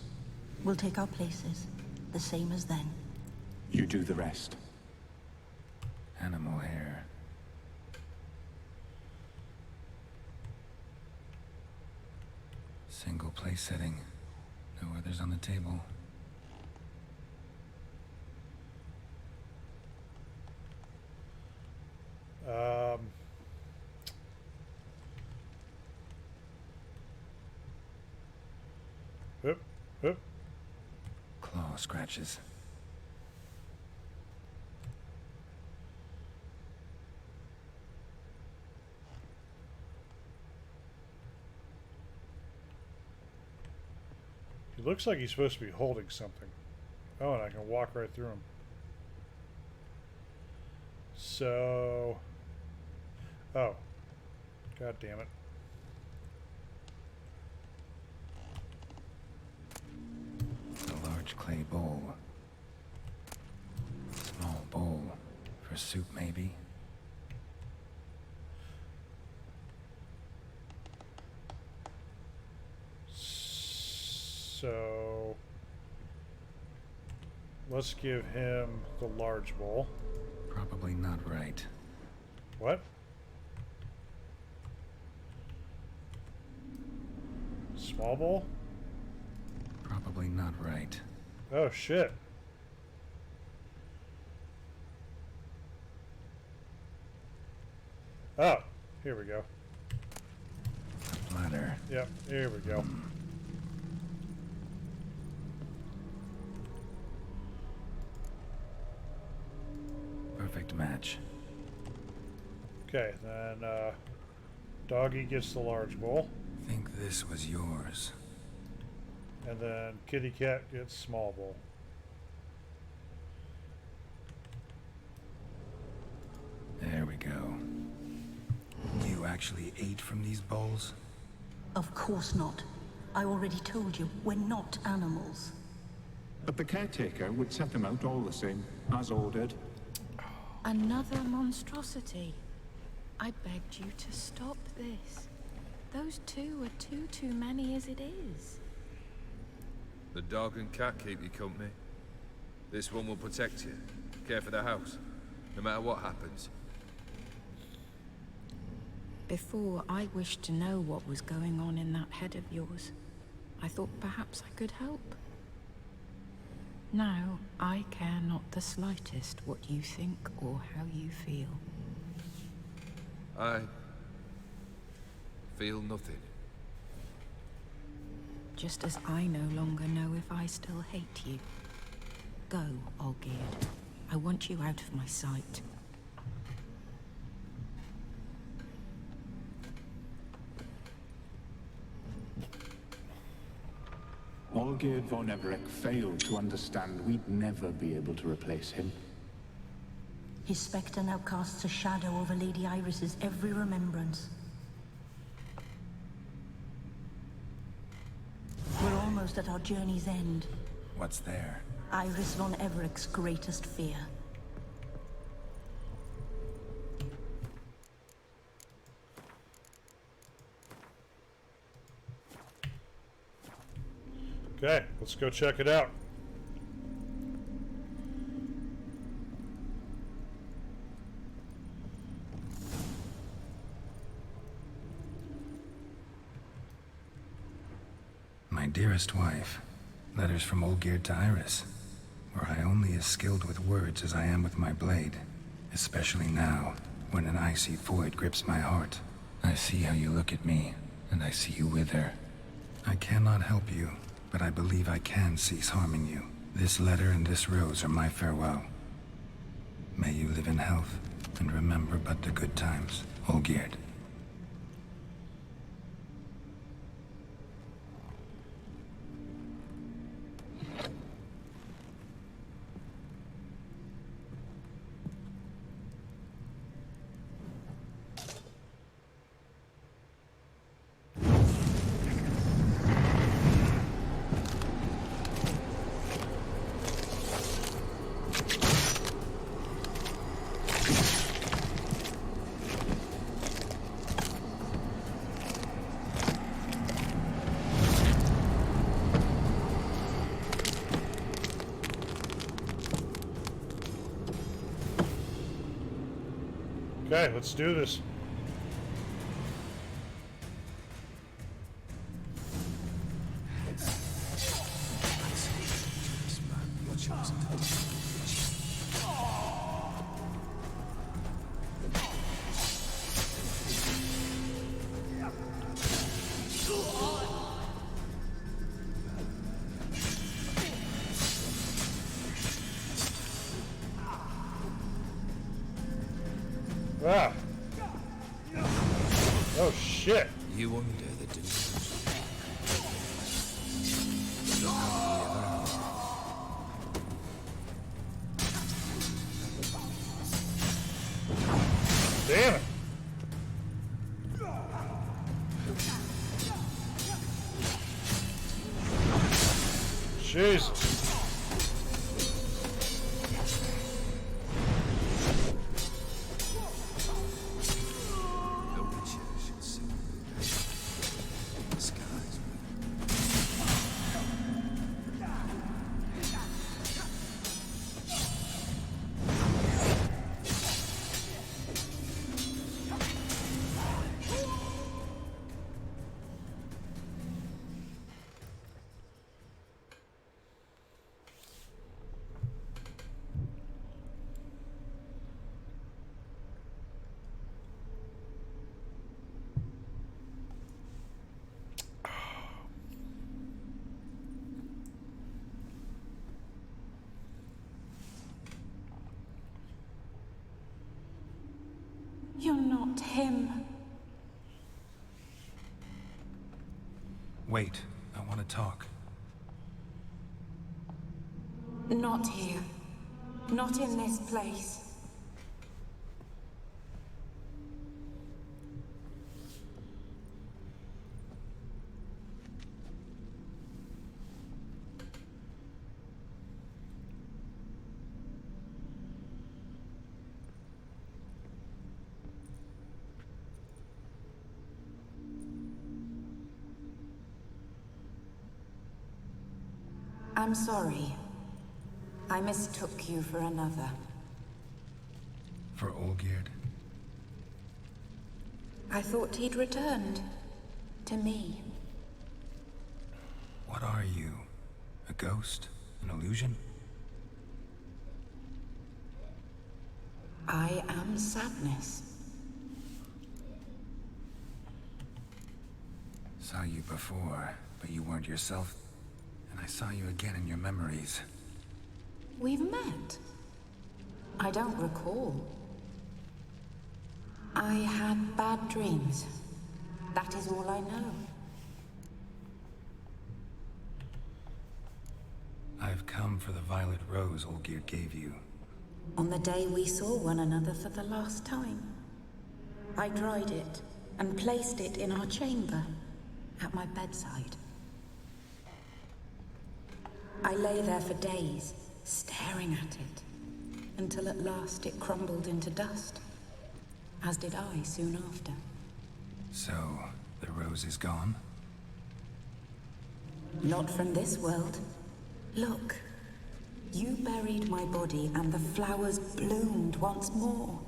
S6: We'll take our places, the same as then.
S7: You do the rest.
S5: Animal hair. Single place setting. No others on the table.
S1: Oop, oop.
S5: Claw scratches.
S1: He looks like he's supposed to be holding something. Oh, and I can walk right through him. So... Oh. God damn it.
S5: A large clay bowl. Small bowl. For soup, maybe?
S1: So... Let's give him the large bowl.
S5: Probably not right.
S1: What? Small bowl?
S5: Probably not right.
S1: Oh, shit. Oh, here we go.
S5: Platter.
S1: Yep, here we go.
S5: Perfect match.
S1: Okay, then Doggy gets the large bowl.
S5: Think this was yours.
S1: And then Kitty Cat gets small bowl.
S5: There we go. You actually ate from these bowls?
S6: Of course not. I already told you, we're not animals.
S7: But the caretaker would set them out all the same, as ordered.
S9: Another monstrosity. I begged you to stop this. Those two are too many as it is.
S8: The dog and cat keep you company. This one will protect you, care for the house, no matter what happens.
S9: Before, I wished to know what was going on in that head of yours. I thought perhaps I could help. Now, I care not the slightest what you think or how you feel.
S8: I feel nothing.
S9: Just as I no longer know if I still hate you. Go, Olgierd. I want you out of my sight.
S7: Olgierd von Everec failed to understand we'd never be able to replace him.
S6: His spectre now casts a shadow over Lady Iris's every remembrance. We're almost at our journey's end.
S5: What's there?
S6: Iris von Everec's greatest fear.
S1: Okay, let's go check it out.
S5: My dearest wife. Letters from Olgierd to Iris. Were I only as skilled with words as I am with my blade. Especially now, when an icy void grips my heart. I see how you look at me, and I see you wither. I cannot help you, but I believe I can cease harming you. This letter and this rose are my farewell. May you live in health, and remember but the good times, Olgierd.
S1: Okay, let's do this. Ah. Oh shit.
S8: You wonder the doom.
S1: Damn it. Jesus.
S6: You're not him.
S5: Wait, I want to talk.
S6: Not here. Not in this place. I'm sorry. I mistook you for another.
S5: For Olgierd?
S6: I thought he'd returned. To me.
S5: What are you? A ghost? An illusion?
S6: I am sadness.
S5: Saw you before, but you weren't yourself. And I saw you again in your memories.
S6: We've met. I don't recall. I had bad dreams. That is all I know.
S5: I've come for the violet rose Olgierd gave you.
S6: On the day we saw one another for the last time, I dried it and placed it in our chamber at my bedside. I lay there for days, staring at it, until at last it crumbled into dust, as did I soon after.
S5: So, the rose is gone?
S6: Not from this world. Look, you buried my body and the flowers bloomed once more.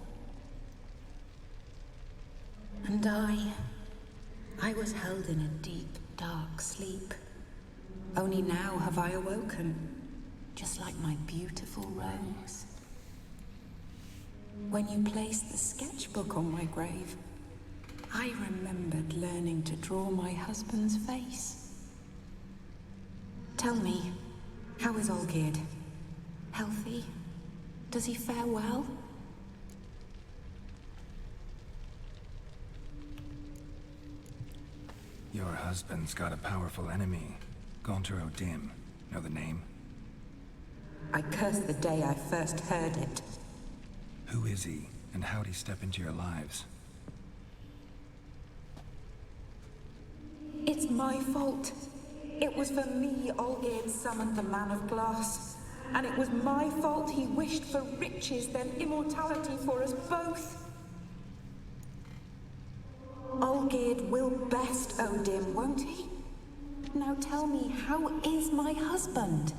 S6: And I was held in a deep, dark sleep, Only now have I awoken, just like my beautiful rose. When you placed the sketchbook on my grave, I remembered learning to draw my husband's face. Tell me, how is Olgierd? Healthy? Does he fare well?
S5: Your husband's got a powerful enemy. Gaunter O'Dim. Know the name?
S6: I cursed the day I first heard it.
S5: Who is he, and how'd he step into your lives?
S6: It's my fault. It was for me Olgierd summoned the Man of Glass. And it was my fault he wished for riches then immortality for us both. Olgierd will best O'Dim, won't he? Now tell me, how is my husband?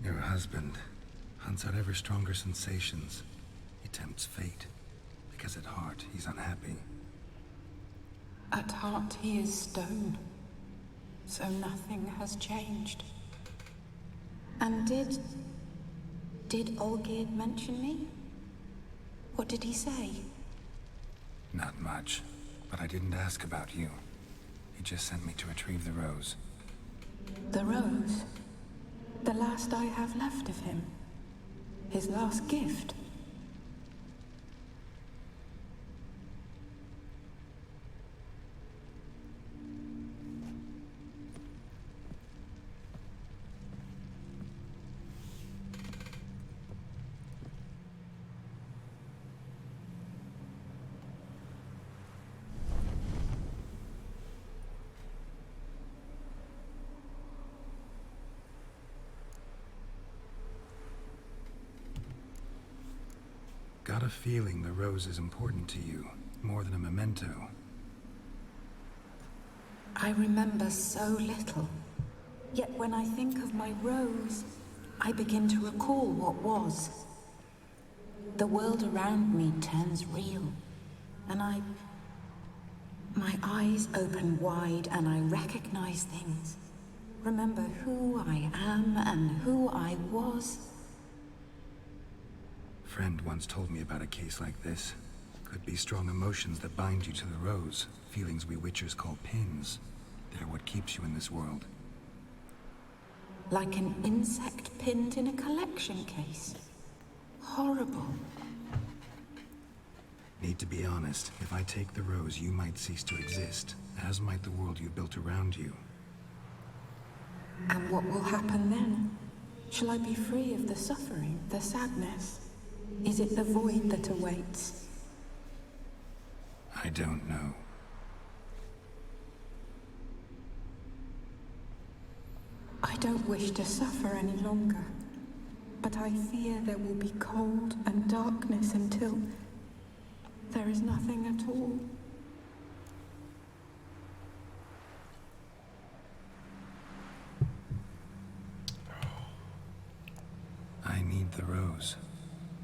S5: Your husband hunts out ever stronger sensations. He tempts fate, because at heart he's unhappy.
S6: At heart he is stone, so nothing has changed. And did Olgierd mention me? What did he say?
S5: Not much, but I didn't ask about you. He just sent me to retrieve the rose.
S6: The rose? The last I have left of him. His last gift.
S5: Got a feeling the rose is important to you, more than a memento.
S6: I remember so little. Yet when I think of my rose, I begin to recall what was. The world around me turns real, and my eyes open wide and I recognize things. Remember who I am and who I was.
S5: Friend once told me about a case like this. Could be strong emotions that bind you to the rose. Feelings we Witchers call pins. They're what keeps you in this world.
S6: Like an insect pinned in a collection case. Horrible.
S5: Need to be honest. If I take the rose, you might cease to exist, as might the world you built around you.
S6: And what will happen then? Shall I be free of the suffering, the sadness? Is it the void that awaits?
S5: I don't know.
S6: I don't wish to suffer any longer, but I fear there will be cold and darkness until there is nothing at all.
S5: I need the rose.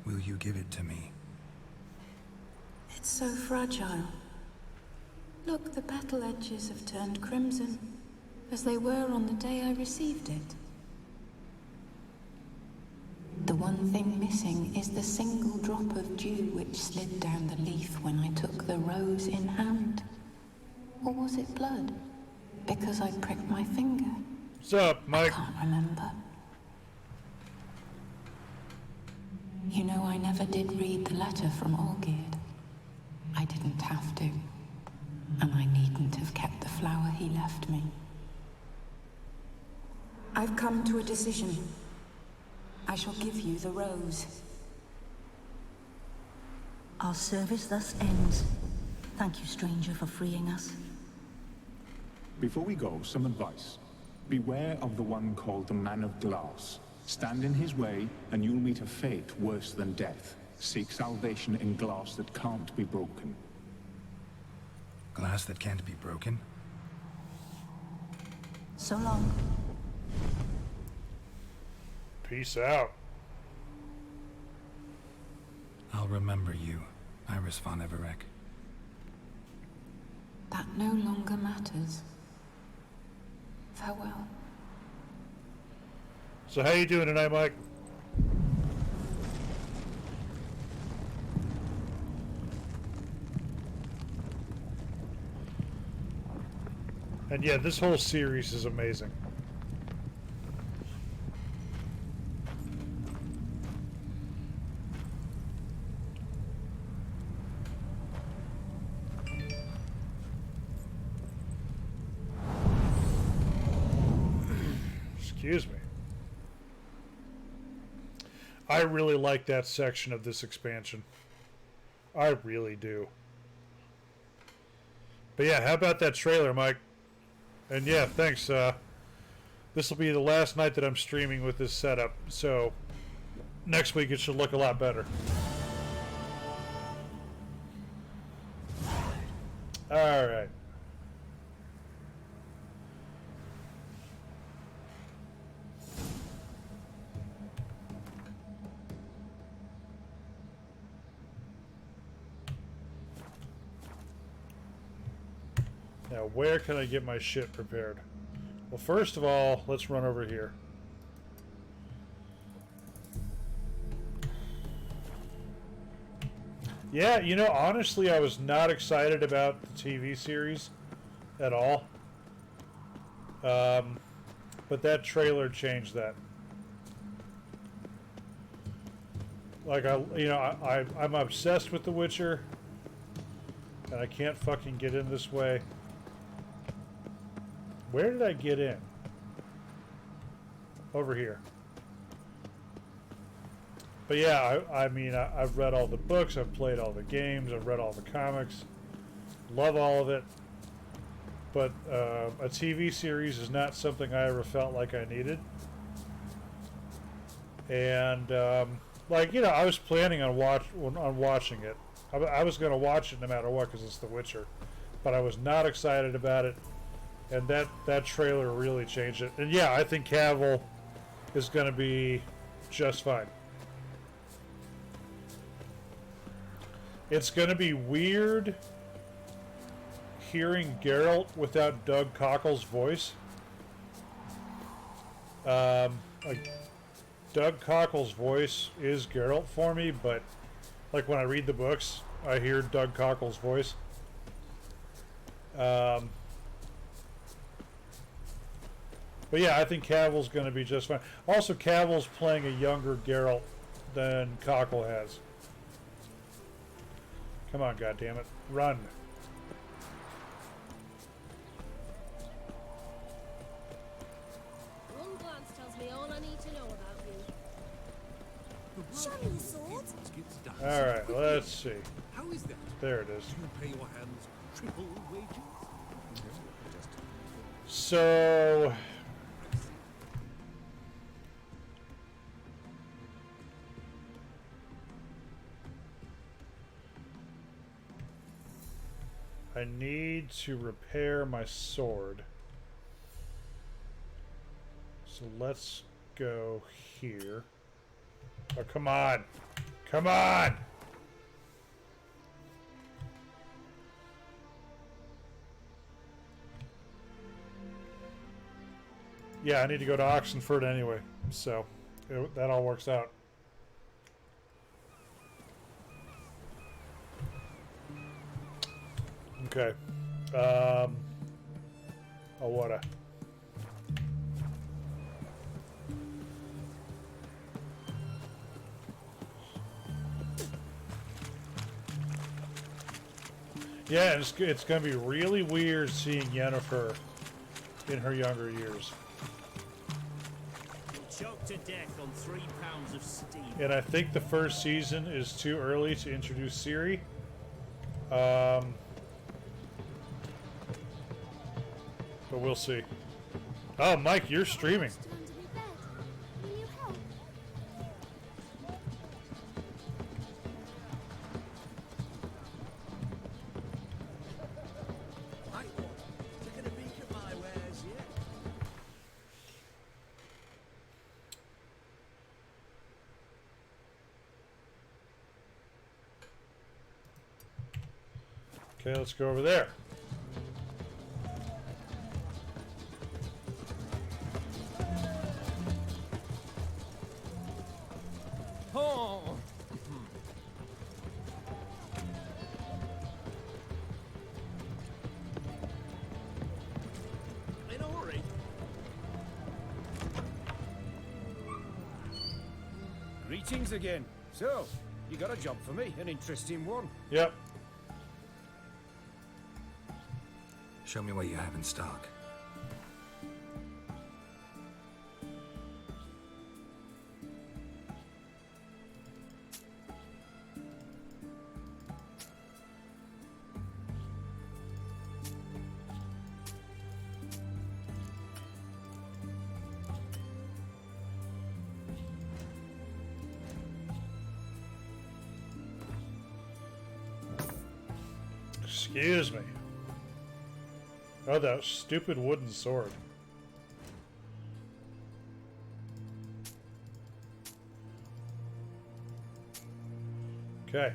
S5: Will you give it to me?
S6: It's so fragile. Look, the petal edges have turned crimson, as they were on the day I received it. The one thing missing is the single drop of dew which slid down the leaf when I took the rose in hand. Or was it blood? Because I pricked my finger.
S1: What's up, Mike?
S6: I can't remember. You know, I never did read the letter from Olgierd. I didn't have to. And I needn't have kept the flower he left me. I've come to a decision. I shall give you the rose.
S13: Our service thus ends. Thank you, stranger, for freeing us.
S7: Before we go, some advice. Beware of the one called the Man of Glass. Stand in his way, and you'll meet a fate worse than death. Seek salvation in glass that can't be broken.
S5: Glass that can't be broken?
S13: So long.
S1: Peace out.
S5: I'll remember you, Iris von Everec.
S6: That no longer matters. Farewell.
S1: So how you doing tonight, Mike? And yeah, this whole series is amazing. Excuse me. I really like that section of this expansion. I really do. But yeah, how about that trailer, Mike? And yeah, thanks. This will be the last night that I'm streaming with this setup, so next week it should look a lot better. Alright. Now, where can I get my shit prepared? Well, first of all, let's run over here. Yeah, you know, honestly, I was not excited about the TV series at all. But that trailer changed that. Like, I'm obsessed with The Witcher, and I can't fucking get in this way. Where did I get in? Over here. But yeah, I mean, I've read all the books, I've played all the games, I've read all the comics. Love all of it. But a TV series is not something I ever felt like I needed. And, like, you know, I was planning on watching it. I was going to watch it no matter what because it's The Witcher. But I was not excited about it. And that trailer really changed it. And yeah, I think Cavill is going to be just fine. It's going to be weird hearing Geralt without Doug Cockle's voice. Like, Doug Cockle's voice is Geralt for me, but like when I read the books, I hear Doug Cockle's voice. But yeah, I think Cavill's going to be just fine. Also, Cavill's playing a younger Geralt than Cockle has. Come on, goddammit. Run.
S14: One glance tells me all I need to know about you. Show me your sword.
S1: Alright, let's see.
S15: How is that?
S1: There it is.
S15: Do you pay your hands triple wages?
S1: So... I need to repair my sword. So let's go here. Oh, come on. Come on! Yeah, I need to go to Oxenford anyway, so that all works out. Okay. Oh, what a... Yeah, it's going to be really weird seeing Yennefer in her younger years.
S16: Choked to death on 3 pounds of steam.
S1: And I think the first season is too early to introduce Ciri. But we'll see. Oh, Mike, you're streaming. Okay, let's go over there.
S16: Oh. In a hurry.
S15: Greetings again. So, you got a job for me, an interesting one.
S1: Yep.
S5: Show me what you have in stock.
S1: Excuse me. Oh, that stupid wooden sword. Okay.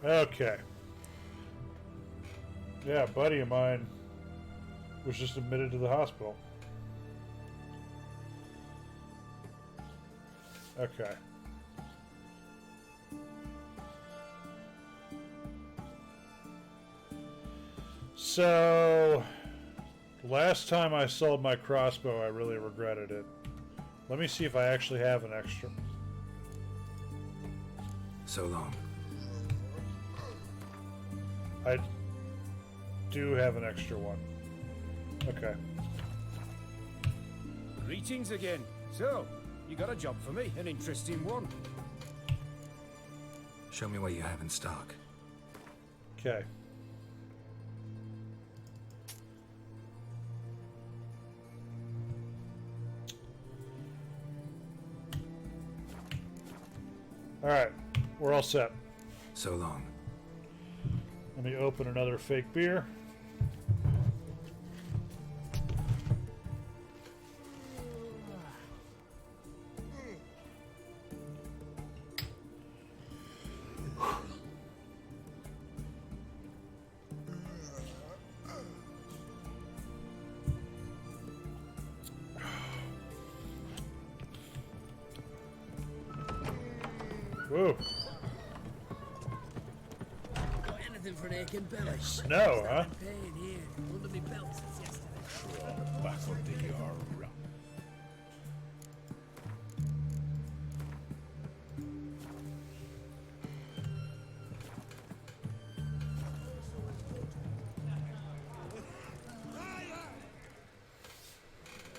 S1: Okay. Yeah, a buddy of mine was just admitted to the hospital. Okay. So, last time I sold my crossbow, I really regretted it. Let me see if I actually have an extra.
S5: So long.
S1: I do have an extra one. Okay.
S15: Greetings again. So, you got a job for me, an interesting one.
S5: Show me what you have in stock.
S1: Okay. All right, we're all set.
S5: So long.
S1: Let me open another fake beer. Whoa.
S16: Got anything for an aching belly?
S1: Snow, huh?
S16: Pain here, under me belt since yesterday.
S15: Crawl back under your rump.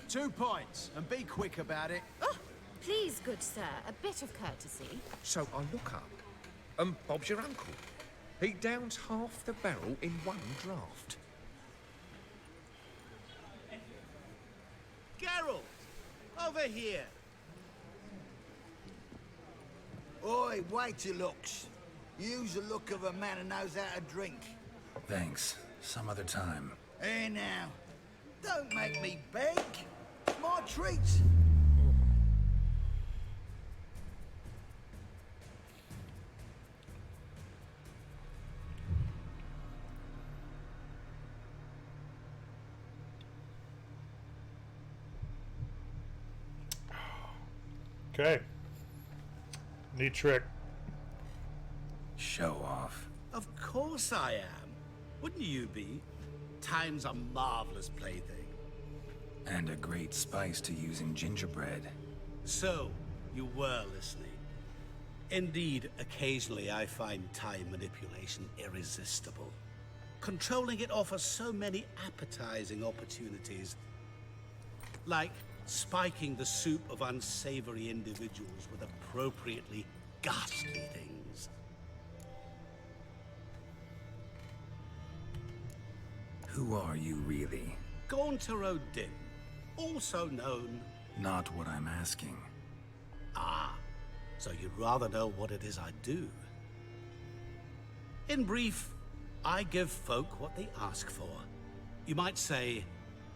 S11: Two points, and be quick about it.
S10: Oh, please, good sir, a bit of courtesy.
S8: So I look up, and Bob's your uncle. He downs half the barrel in one draft.
S11: Geralt, over here.
S12: Oi, wait your looks. Use the look of a man who knows how to drink.
S5: Thanks. Some other time.
S12: Here now. Don't make me beg. It's my treat.
S1: Okay. Neat trick.
S5: Show off.
S11: Of course I am. Wouldn't you be? Time's a marvelous plaything.
S5: And a great spice to use in gingerbread.
S11: So, you were listening. Indeed, occasionally I find time manipulation irresistible. Controlling it offers so many appetizing opportunities. Like spiking the soup of unsavory individuals with appropriately ghastly things.
S5: Who are you, really?
S11: Gaunter O'Dim, also known...
S5: Not what I'm asking.
S11: Ah, so you'd rather know what it is I do. In brief, I give folk what they ask for. You might say,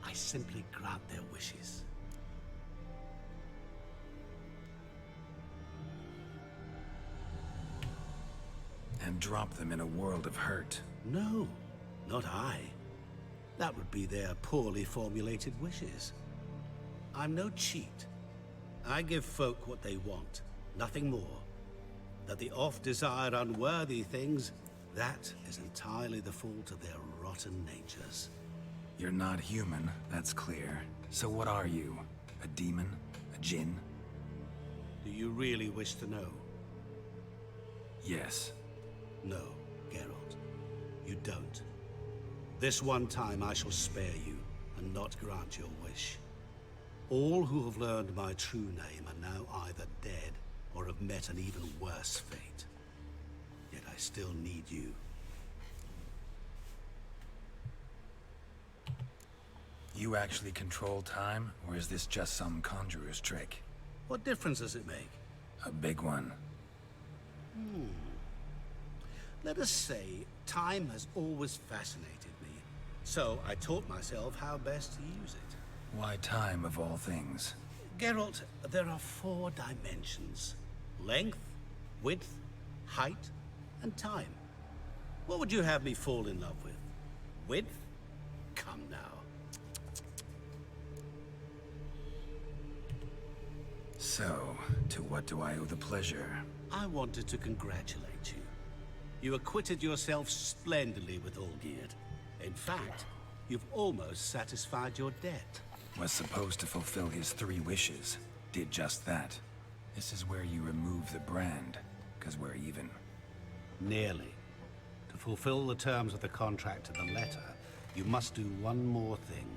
S11: I simply grant their wishes.
S5: And drop them in a world of hurt.
S11: No, not I. That would be their poorly formulated wishes. I'm no cheat. I give folk what they want, nothing more. That the oft-desired unworthy things, that is entirely the fault of their rotten natures.
S5: You're not human, that's clear. So what are you? A demon? A djinn?
S11: Do you really wish to know?
S5: Yes.
S11: No, Geralt. You don't. This one time I shall spare you, and not grant your wish. All who have learned my true name are now either dead, or have met an even worse fate. Yet I still need you.
S5: You actually control time, or is this just some conjurer's trick?
S11: What difference does it make?
S5: A big one.
S11: Let us say, time has always fascinated me. So I taught myself how best to use it.
S5: Why time, of all things?
S11: Geralt, there are 4 dimensions. Length, width, height, and time. What would you have me fall in love with? Width? Come now.
S5: So, to what do I owe the pleasure?
S11: I wanted to congratulate you. You acquitted yourself splendidly with Olgierd. In fact, you've almost satisfied your debt.
S5: Was supposed to fulfill his 3 wishes. Did just that. This is where you remove the brand, because we're even.
S11: Nearly. To fulfill the terms of the contract to the letter, you must do one more thing.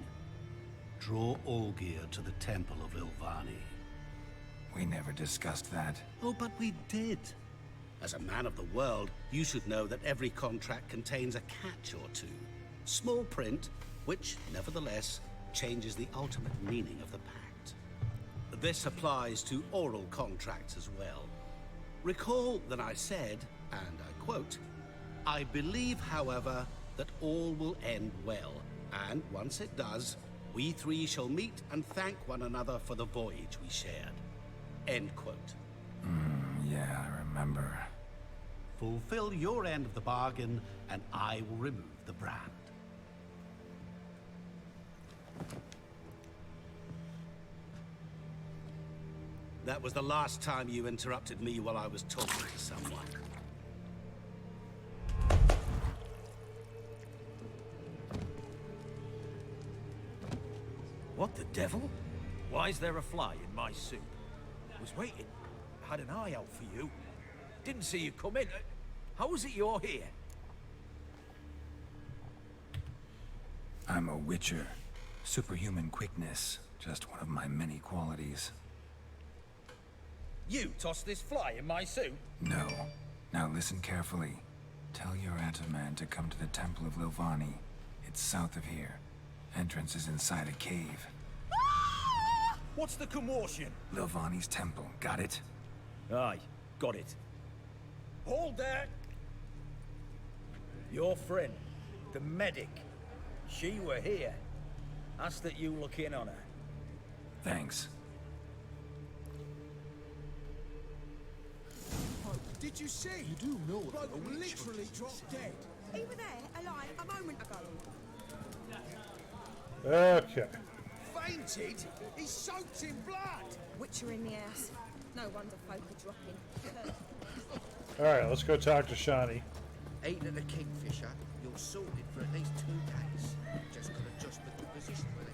S11: Draw Olgierd to the Temple of Lilvani.
S5: We never discussed that.
S11: Oh, but we did. As a man of the world, you should know that every contract contains a catch or two. Small print, which, nevertheless, changes the ultimate meaning of the pact. This applies to oral contracts as well. Recall that I said, and I quote, I believe, however, that all will end well, and once it does, we 3 shall meet and thank one another for the voyage we shared. End quote.
S5: Yeah, I remember.
S11: Fulfill your end of the bargain, and I will remove the brand. That was the last time you interrupted me while I was talking to someone.
S17: What the devil? Why is there a fly in my soup? I was waiting. I had an eye out for you. Didn't see you come in. How is it you're here?
S5: I'm a Witcher. Superhuman quickness. Just one of my many qualities.
S17: You tossed this fly in my soup?
S5: No. Now listen carefully. Tell your Ataman to come to the Temple of Lilvani. It's south of here. Entrance is inside a cave.
S17: What's the commotion?
S5: Lilvani's temple, got it?
S17: Aye. Got it.
S12: Hold there!
S17: Your friend, the medic. She were here. Asked that you look in on her.
S5: Thanks.
S16: Did you see? You do know bloke literally dropped dead.
S18: He were there, alive, a moment ago.
S1: Okay.
S16: Fainted? He's soaked in blood.
S18: Witcher in the house. No wonder folk are dropping.
S1: Alright, let's go talk to Shawnee.
S12: Eating at the Kingfisher, you're sorted for at least 2 days. Just gotta adjust the position with it.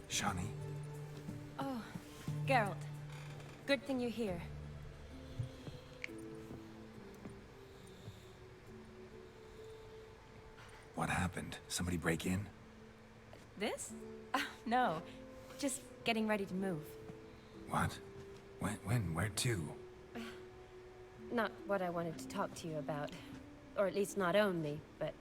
S5: Shawnee?
S19: Oh, Geralt. Good thing you're here.
S5: What happened? Somebody break in?
S19: This? No. Just getting ready to move.
S5: What? When? Where to?
S20: Not what I wanted to talk to you about. Or at least not only, but...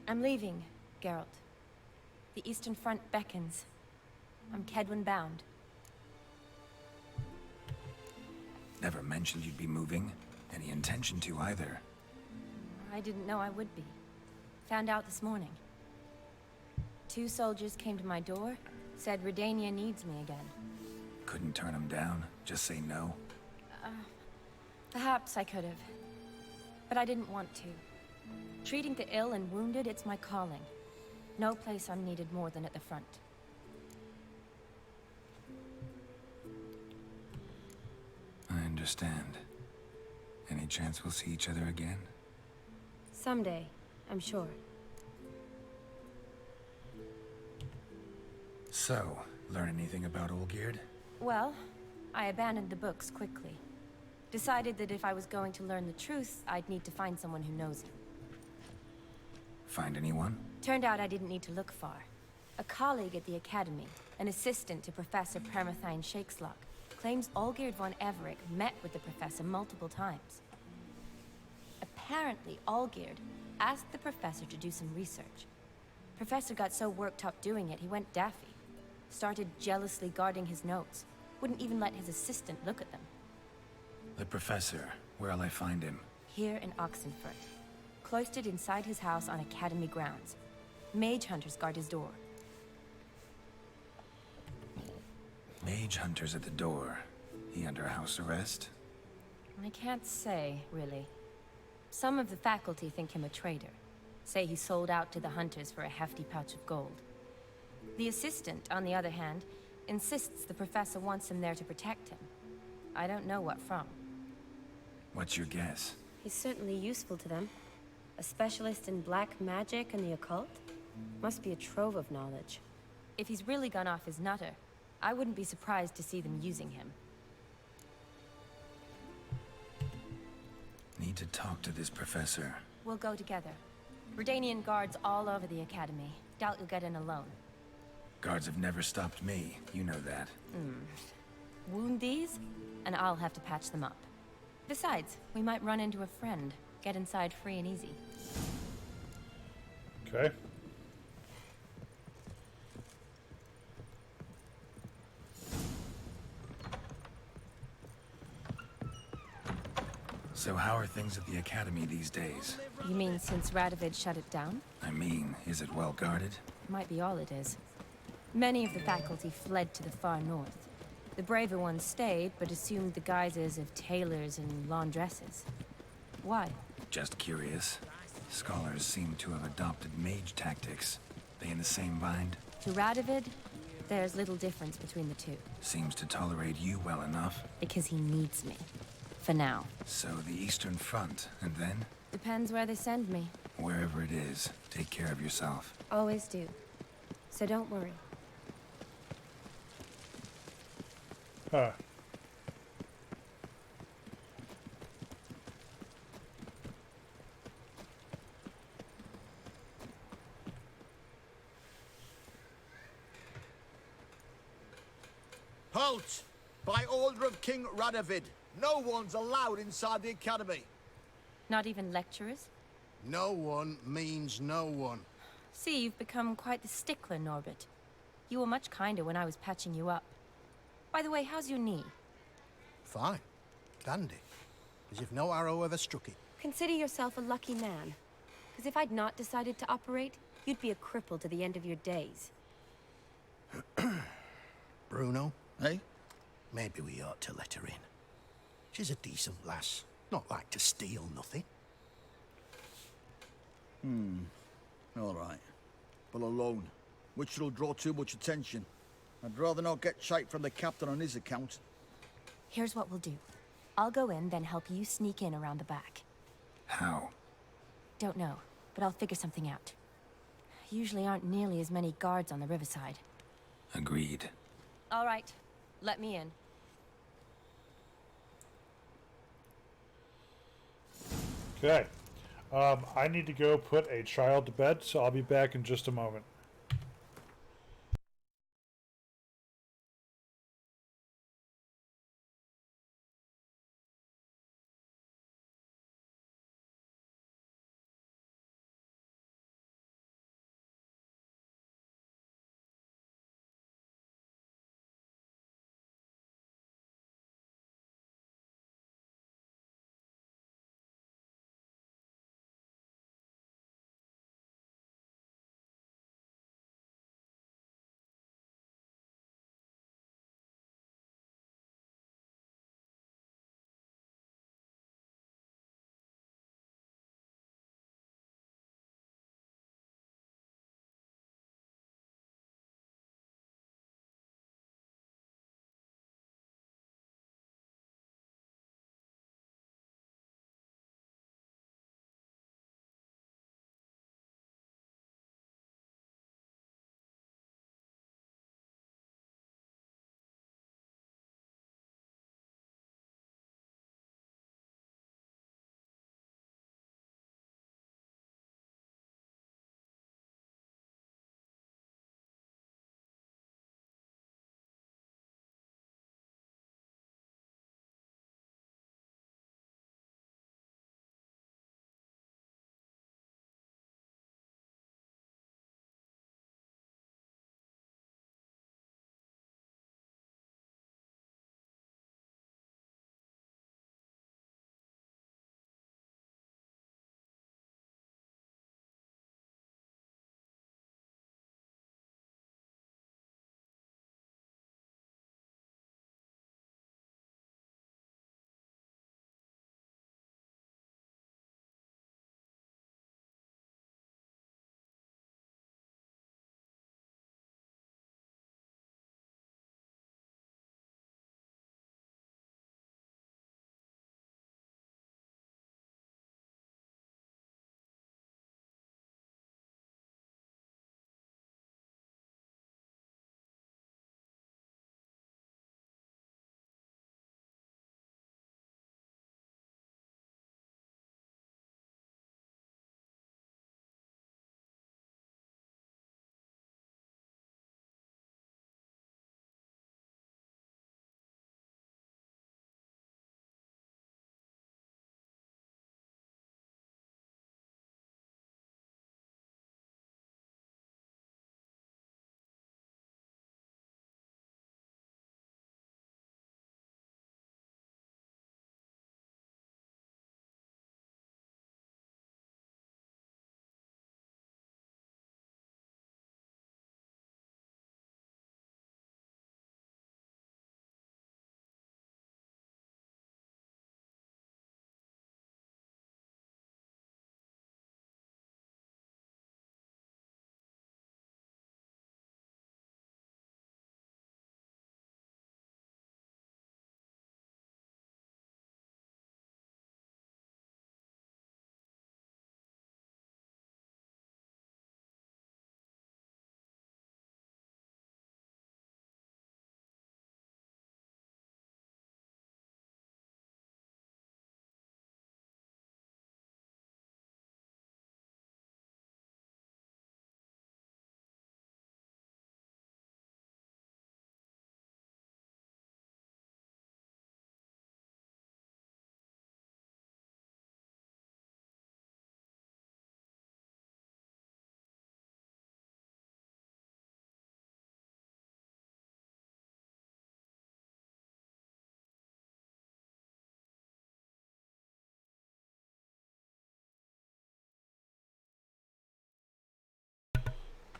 S19: I'm leaving, Geralt. The Eastern Front beckons. I'm Kedwin bound.
S5: Never mentioned you'd be moving. Any intention to either.
S19: I didn't know I would be. Found out this morning. 2 soldiers came to my door, said Redania needs me again.
S5: Couldn't turn them down? Just say no?
S19: Perhaps I could have. But I didn't want to. Treating the ill and wounded, it's my calling. No place I'm needed more than at the front.
S5: I understand. Any chance we'll see each other again?
S20: someday, I'm sure.
S5: So, learn anything about Olgierd?
S19: Well, I abandoned the books quickly. Decided that if I was going to learn the truth, I'd need to find someone who knows him.
S5: Find anyone?
S19: Turned out I didn't need to look far. A colleague at the Academy, an assistant to Professor Permathine Shakeslock, claims Olgierd von Everick met with the professor multiple times. Apparently, Olgierd asked the professor to do some research. Professor got so worked up doing it, he went daffy. Started jealously guarding his notes. Wouldn't even let his assistant look at them.
S5: The professor. Where'll I find him?
S19: Here in Oxenfurt. Cloistered inside his house on Academy grounds. Mage hunters guard his door.
S5: Mage hunters at the door. He under house arrest?
S19: I can't say, really. Some of the faculty think him a traitor. Say he sold out to the hunters for a hefty pouch of gold. The assistant, on the other hand, insists the professor wants him there to protect him. I don't know what from.
S5: What's your guess?
S20: He's certainly useful to them. A specialist in black magic and the occult? Must be a trove of knowledge.
S19: If he's really gone off his nutter, I wouldn't be surprised to see them using him.
S5: Need to talk to this professor.
S19: We'll go together. Redanian guards all over the Academy. Doubt you'll get in alone.
S5: Guards have never stopped me. You know that.
S19: Wound these, and I'll have to patch them up. Besides, we might run into a friend. Get inside free and easy.
S1: Okay.
S5: So how are things at the Academy these days?
S19: You mean since Radovid shut it down?
S5: I mean, is it well guarded?
S19: Might be all it is. Many of the faculty fled to the far north. The braver ones stayed, but assumed the guises of tailors and laundresses. Why?
S5: Just curious. Scholars seem to have adopted mage tactics. They in the same bind?
S19: To Radovid, there's little difference between the two.
S5: Seems to tolerate you well enough.
S19: Because he needs me. For now.
S5: So the Eastern Front, and then?
S19: Depends where they send me.
S5: Wherever it is, take care of yourself.
S20: Always do. So don't worry.
S1: Huh.
S21: Halt! By order of King Radovid, no one's allowed inside the academy.
S19: Not even lecturers?
S21: No one means no one.
S19: See, you've become quite the stickler, Norbert. You were much kinder when I was patching you up. By the way, how's your knee?
S21: Fine. Dandy. As if no arrow ever struck it.
S20: Consider yourself a lucky man. Because if I'd not decided to operate, you'd be a cripple to the end of your days.
S21: Bruno, eh? Maybe we ought to let her in. She's a decent lass. Not like to steal nothing.
S22: All right. But alone. Witcher will draw too much attention. I'd rather not get shite from the captain on his account.
S19: Here's what we'll do. I'll go in, then help you sneak in around the back.
S5: How?
S19: Don't know, but I'll figure something out. Usually aren't nearly as many guards on the riverside.
S5: Agreed.
S19: All right. Let me in.
S1: Okay. I need to go put a child to bed, so I'll be back in just a moment.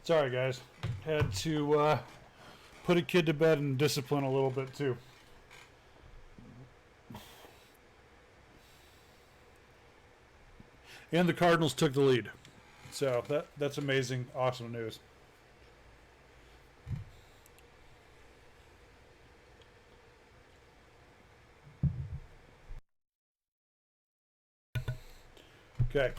S1: Sorry, guys. Had to put a kid to bed and discipline a little bit too. And the Cardinals took the lead. So that's amazing, awesome news. Okay.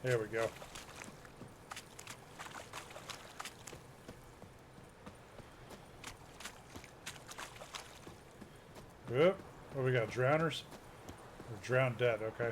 S1: There we go. Oop. What we got? Drowners? Or drowned dead, okay.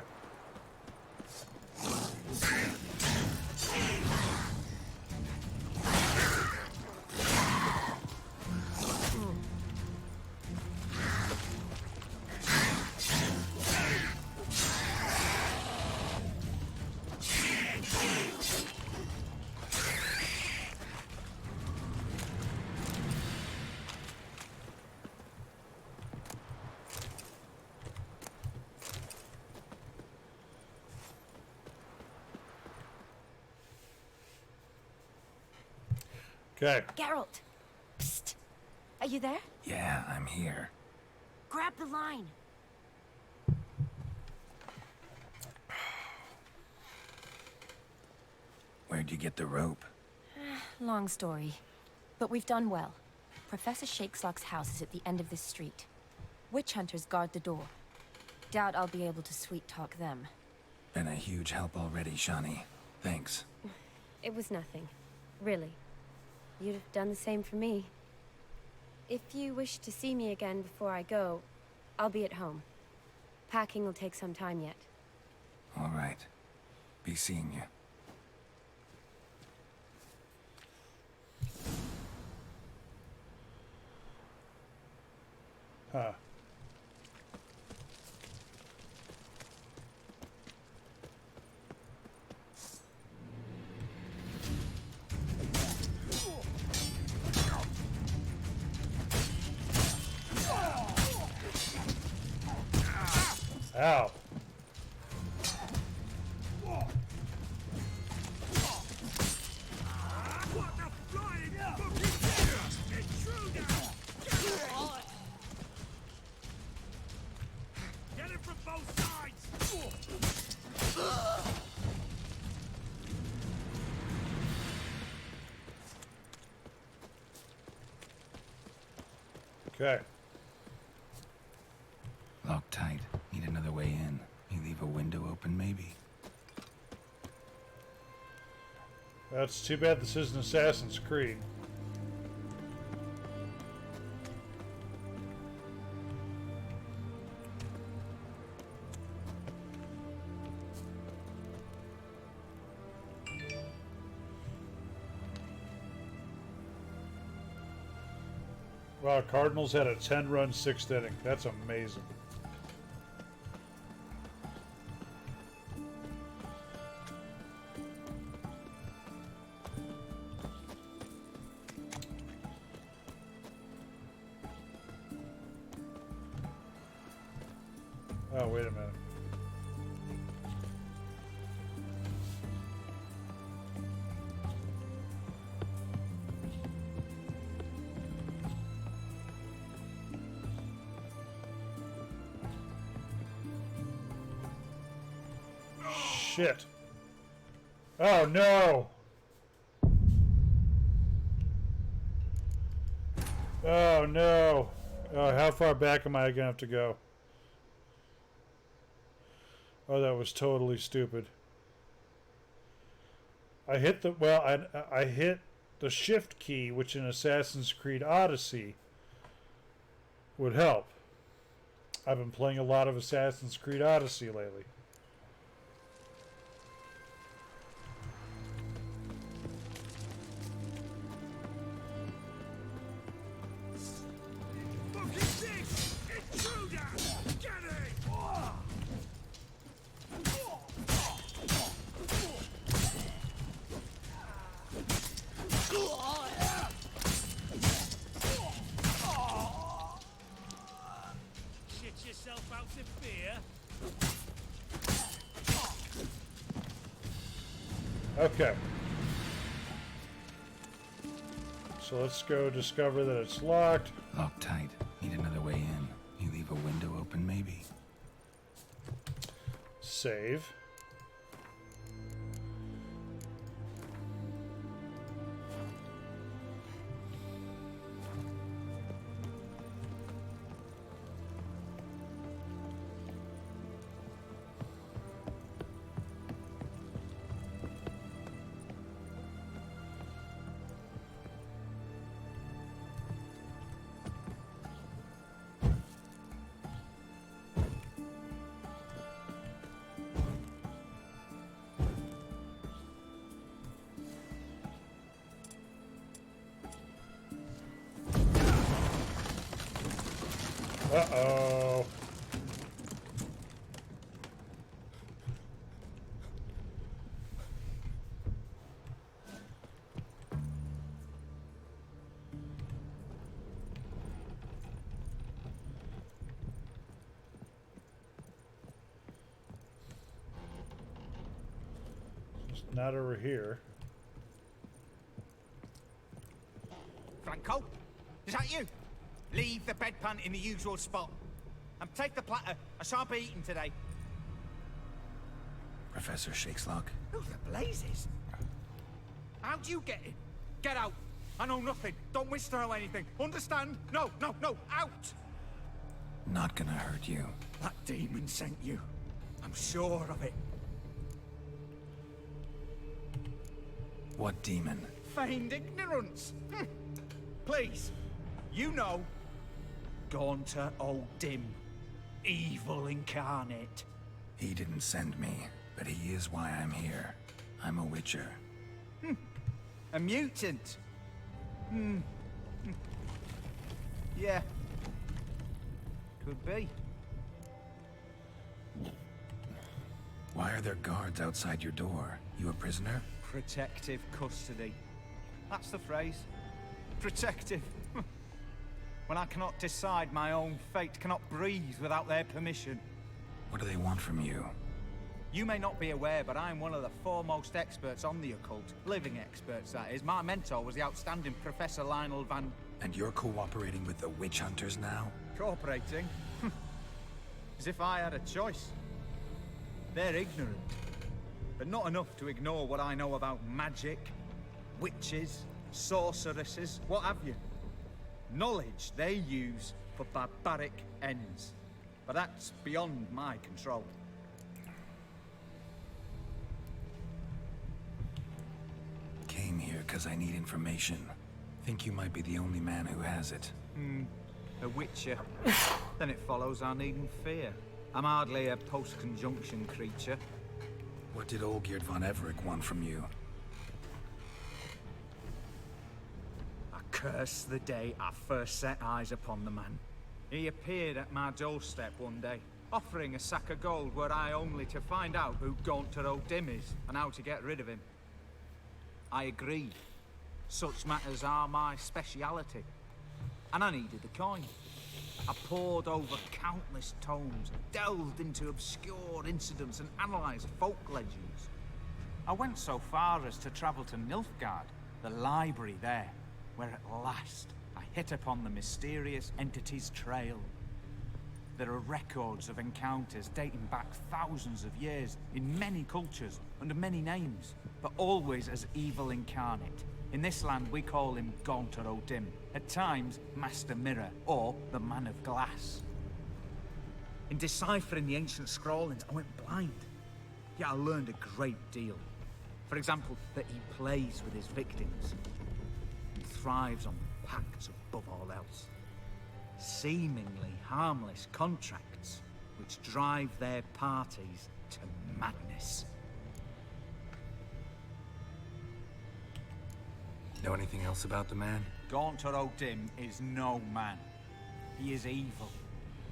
S1: Okay.
S20: Geralt! Psst! Are you there?
S5: Yeah, I'm here.
S20: Grab the line!
S5: Where'd you get the rope?
S19: Long story. But we've done well. Professor Shakeslock's house is at the end of this street. Witch hunters guard the door. Doubt I'll be able to sweet-talk them.
S5: Been a huge help already, Shani. Thanks.
S20: It was nothing. Really. You'd have done the same for me. If you wish to see me again before I go, I'll be at home. Packing will take some time yet.
S5: All right. Be seeing you.
S1: Huh. Ow.
S15: Get him from both sides!
S1: Okay.
S5: Locked tight. Need another way in. You leave a window open, maybe?
S1: That's too bad this isn't Assassin's Creed. Wow, Cardinals had a 10-run sixth inning. That's amazing. Oh, wait a minute. Shit. Oh, no. Oh, no. Oh, how far back am I going to have to go? Oh, that was totally stupid. I hit the I hit the shift key, which in Assassin's Creed Odyssey would help. I've been playing a lot of Assassin's Creed Odyssey lately. Okay. So let's go discover that it's locked.
S5: Locked tight. Need another way in. You leave a window open, maybe?
S1: Save. Uh-oh. It's not over here.
S2: Franco? Is that you? Leave the bedpan in the usual spot. And take the platter. I shan't be eating today.
S5: Professor Shakeslock?
S2: Who the blazes? How'd you get in? Get out. I know nothing. Don't wish to know anything. Understand? No, no, no. Out!
S5: Not gonna hurt you.
S2: That demon sent you. I'm sure of it.
S5: What demon?
S2: Feigned ignorance. Please. You know. Gaunter O'Dim. Evil incarnate.
S5: He didn't send me, but he is why I'm here. I'm a Witcher.
S2: A mutant. Yeah. Could be.
S5: Why are there guards outside your door? You a prisoner?
S2: Protective custody. That's the phrase. Protective. When I cannot decide my own fate, cannot breathe without their permission.
S5: What do they want from you?
S2: You may not be aware, but I'm one of the foremost experts on the occult. Living experts, that is. My mentor was the outstanding Professor Lionel Van...
S5: And you're cooperating with the witch hunters now?
S2: Cooperating? As if I had a choice. They're ignorant, but not enough to ignore what I know about magic, witches, sorceresses, what have you. Knowledge they use for barbaric ends. But that's beyond my control.
S5: Came here because I need information. Think you might be the only man who has it.
S2: A Witcher. Then it follows I needn't fear. I'm hardly a post-conjunction creature.
S5: What did Olgierd von Everec want from you?
S2: I curse the day I first set eyes upon the man. He appeared at my doorstep one day, offering a sack of gold were I only to find out who Gaunter O'Dim is and how to get rid of him. I agreed. Such matters are my speciality. And I needed the coin. I pored over countless tomes, delved into obscure incidents and analysed folk legends. I went so far as to travel to Nilfgaard, the library there, where at last I hit upon the mysterious entity's trail. There are records of encounters dating back thousands of years, in many cultures, under many names, but always as evil incarnate. In this land we call him Gaunter O'Dim, at times Master Mirror, or the Man of Glass. In deciphering the ancient scrawlings, I went blind, yet I learned a great deal. For example, that he plays with his victims and thrives on pacts above all else. Seemingly harmless contracts which drive their parties to madness.
S5: Know anything else about the man?
S2: Gaunter O'Dim is no man. He is evil.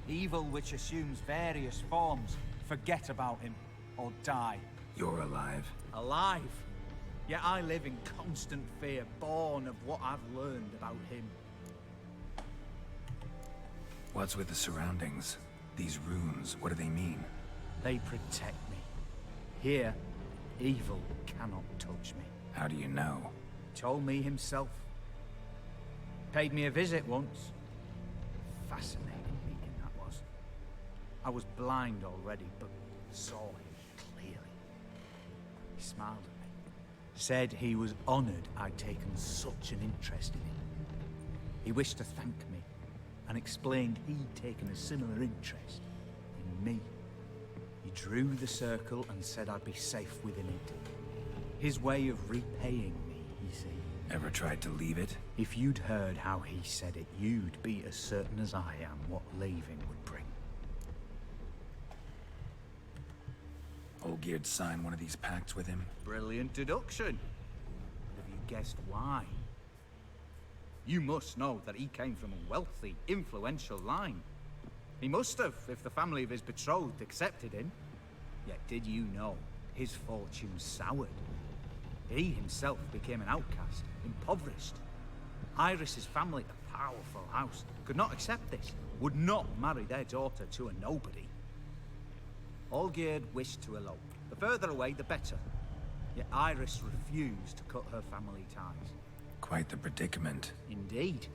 S2: Evil which assumes various forms. Forget about him, or die.
S5: You're alive.
S2: Alive? Yet I live in constant fear, born of what I've learned about him.
S5: What's with the surroundings? These runes, what do they mean?
S2: They protect me. Here, evil cannot touch me.
S5: How do you know?
S2: Told me himself. Paid me a visit once. Fascinating meeting that was. I was blind already, but saw him clearly. He smiled at me. Said he was honored I'd taken such an interest in him. He wished to thank me, and explained he'd taken a similar interest in me. He drew the circle and said I'd be safe within it. His way of repaying me, you see.
S5: Ever tried to leave it?
S2: If you'd heard how he said it, you'd be as certain as I am what leaving would bring.
S5: Olgierd signed one of these pacts with him?
S2: Brilliant deduction. Have you guessed why? You must know that he came from a wealthy, influential line. He must have, if the family of his betrothed accepted him. Yet did you know his fortune soured? He himself became an outcast, impoverished. Iris's family, a powerful house, could not accept this, would not marry their daughter to a nobody. Olgierd wished to elope. The further away, the better. Yet Iris refused to cut her family ties.
S5: Quite the predicament.
S2: Indeed.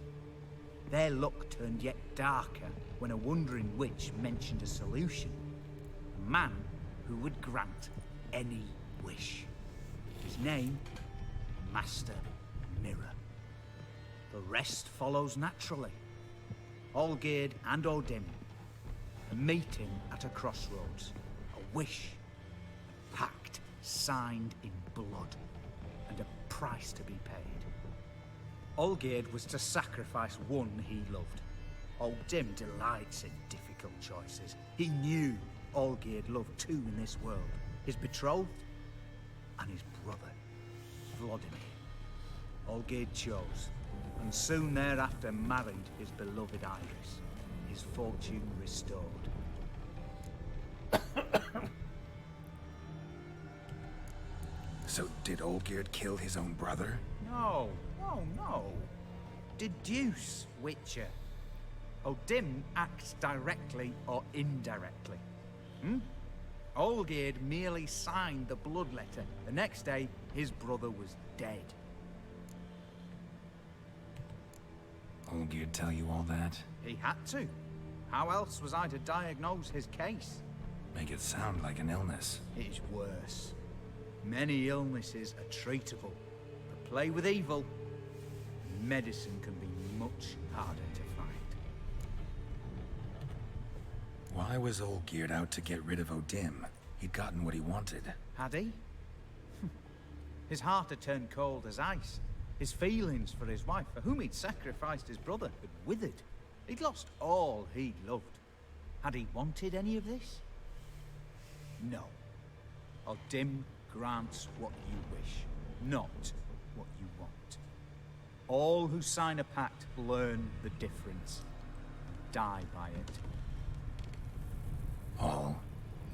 S2: Their luck turned yet darker when a wandering witch mentioned a solution. A man who would grant any wish. His name, Master Mirror. The rest follows naturally. Olgierd and O'Dim, a meeting at a crossroads. A wish, a pact signed in blood, and a price to be paid. Olgierd was to sacrifice one he loved. O'Dim delights in difficult choices. He knew Olgierd loved two in this world. His betrothed and his brother, Vladimir. Olgierd chose, and soon thereafter married his beloved Iris, his fortune restored.
S5: So did Olgierd kill his own brother?
S2: No. Deduce, Witcher. O'Dim acts directly or indirectly. Olgierd merely signed the blood letter. The next day, his brother was dead.
S5: Olgierd tell you all that?
S2: He had to. How else was I to diagnose his case?
S5: Make it sound like an illness.
S2: It is worse. Many illnesses are treatable. But play with evil, medicine can be much harder to find.
S5: Why was Olgierd out to get rid of O'Dim? He'd gotten what he wanted.
S2: Had he? His heart had turned cold as ice. His feelings for his wife, for whom he'd sacrificed his brother, had withered. He'd lost all he loved. Had he wanted any of this? No. O'Dim grants what you wish, not what you want. All who sign a pact learn the difference, and die by it.
S5: All?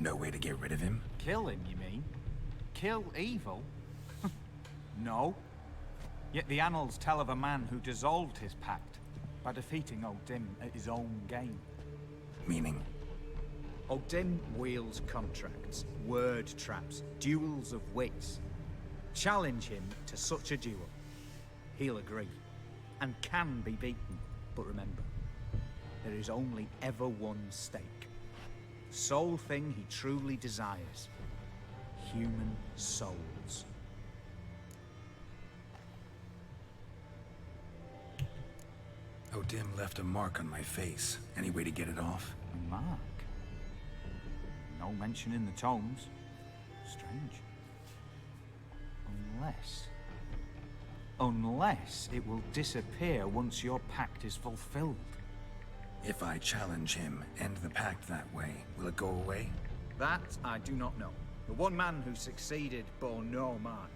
S5: No way to get rid of him?
S2: Kill him, you mean? Kill evil? No. Yet the annals tell of a man who dissolved his pact by defeating O'Dim at his own game.
S5: Meaning?
S2: O'Dim wields contracts, word traps, duels of wits. Challenge him to such a duel. He'll agree, and can be beaten. But remember, there is only ever one stake. The sole thing he truly desires. Human souls.
S5: O'Dim left a mark on my face. Any way to get it off?
S2: A mark? No mention in the tomes. Strange. Unless it will disappear once your pact is fulfilled.
S5: If I challenge him, end the pact that way, will it go away?
S2: That I do not know. The one man who succeeded bore no mark.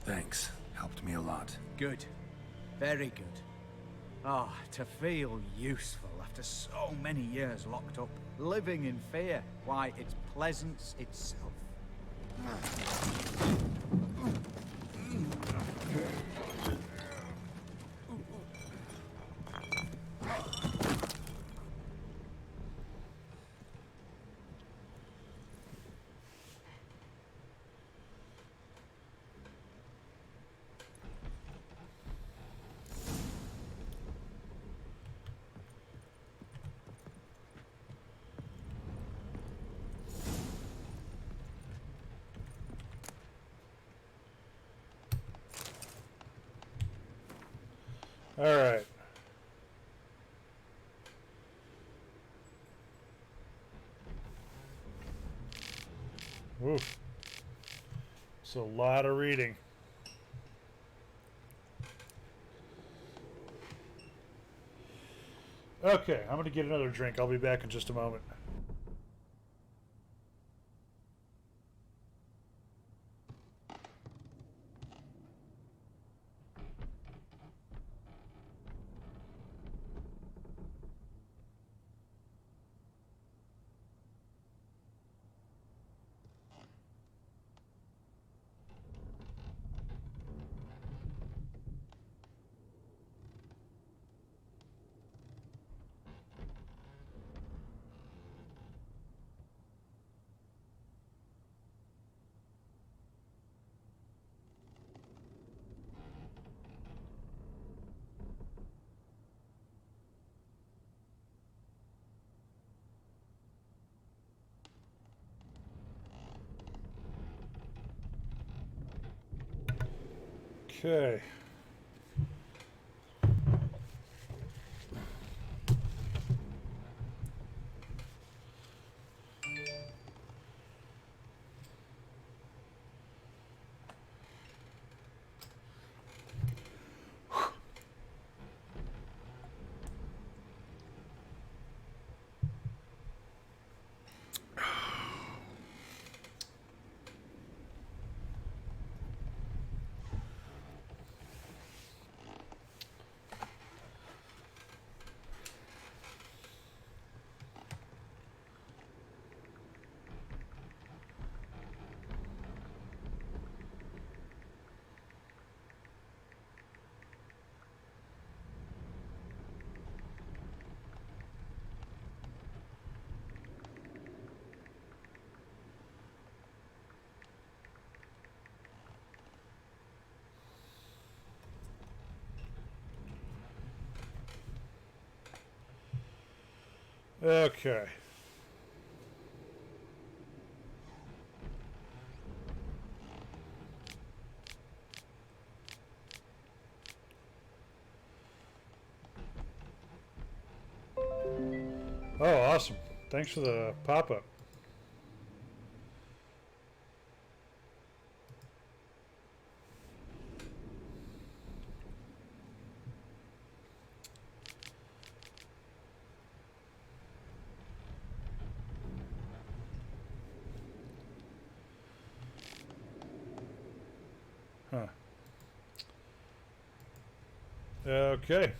S5: Thanks. Helped me a lot.
S2: Good. Very good. Ah, to feel useful after so many years locked up, living in fear. Why, it's pleasance itself.
S1: All right. Oof. It's a lot of reading. Okay, I'm going to get another drink. I'll be back in just a moment. Okay. Okay. Oh, awesome. Thanks for the pop-up. Huh. Okay.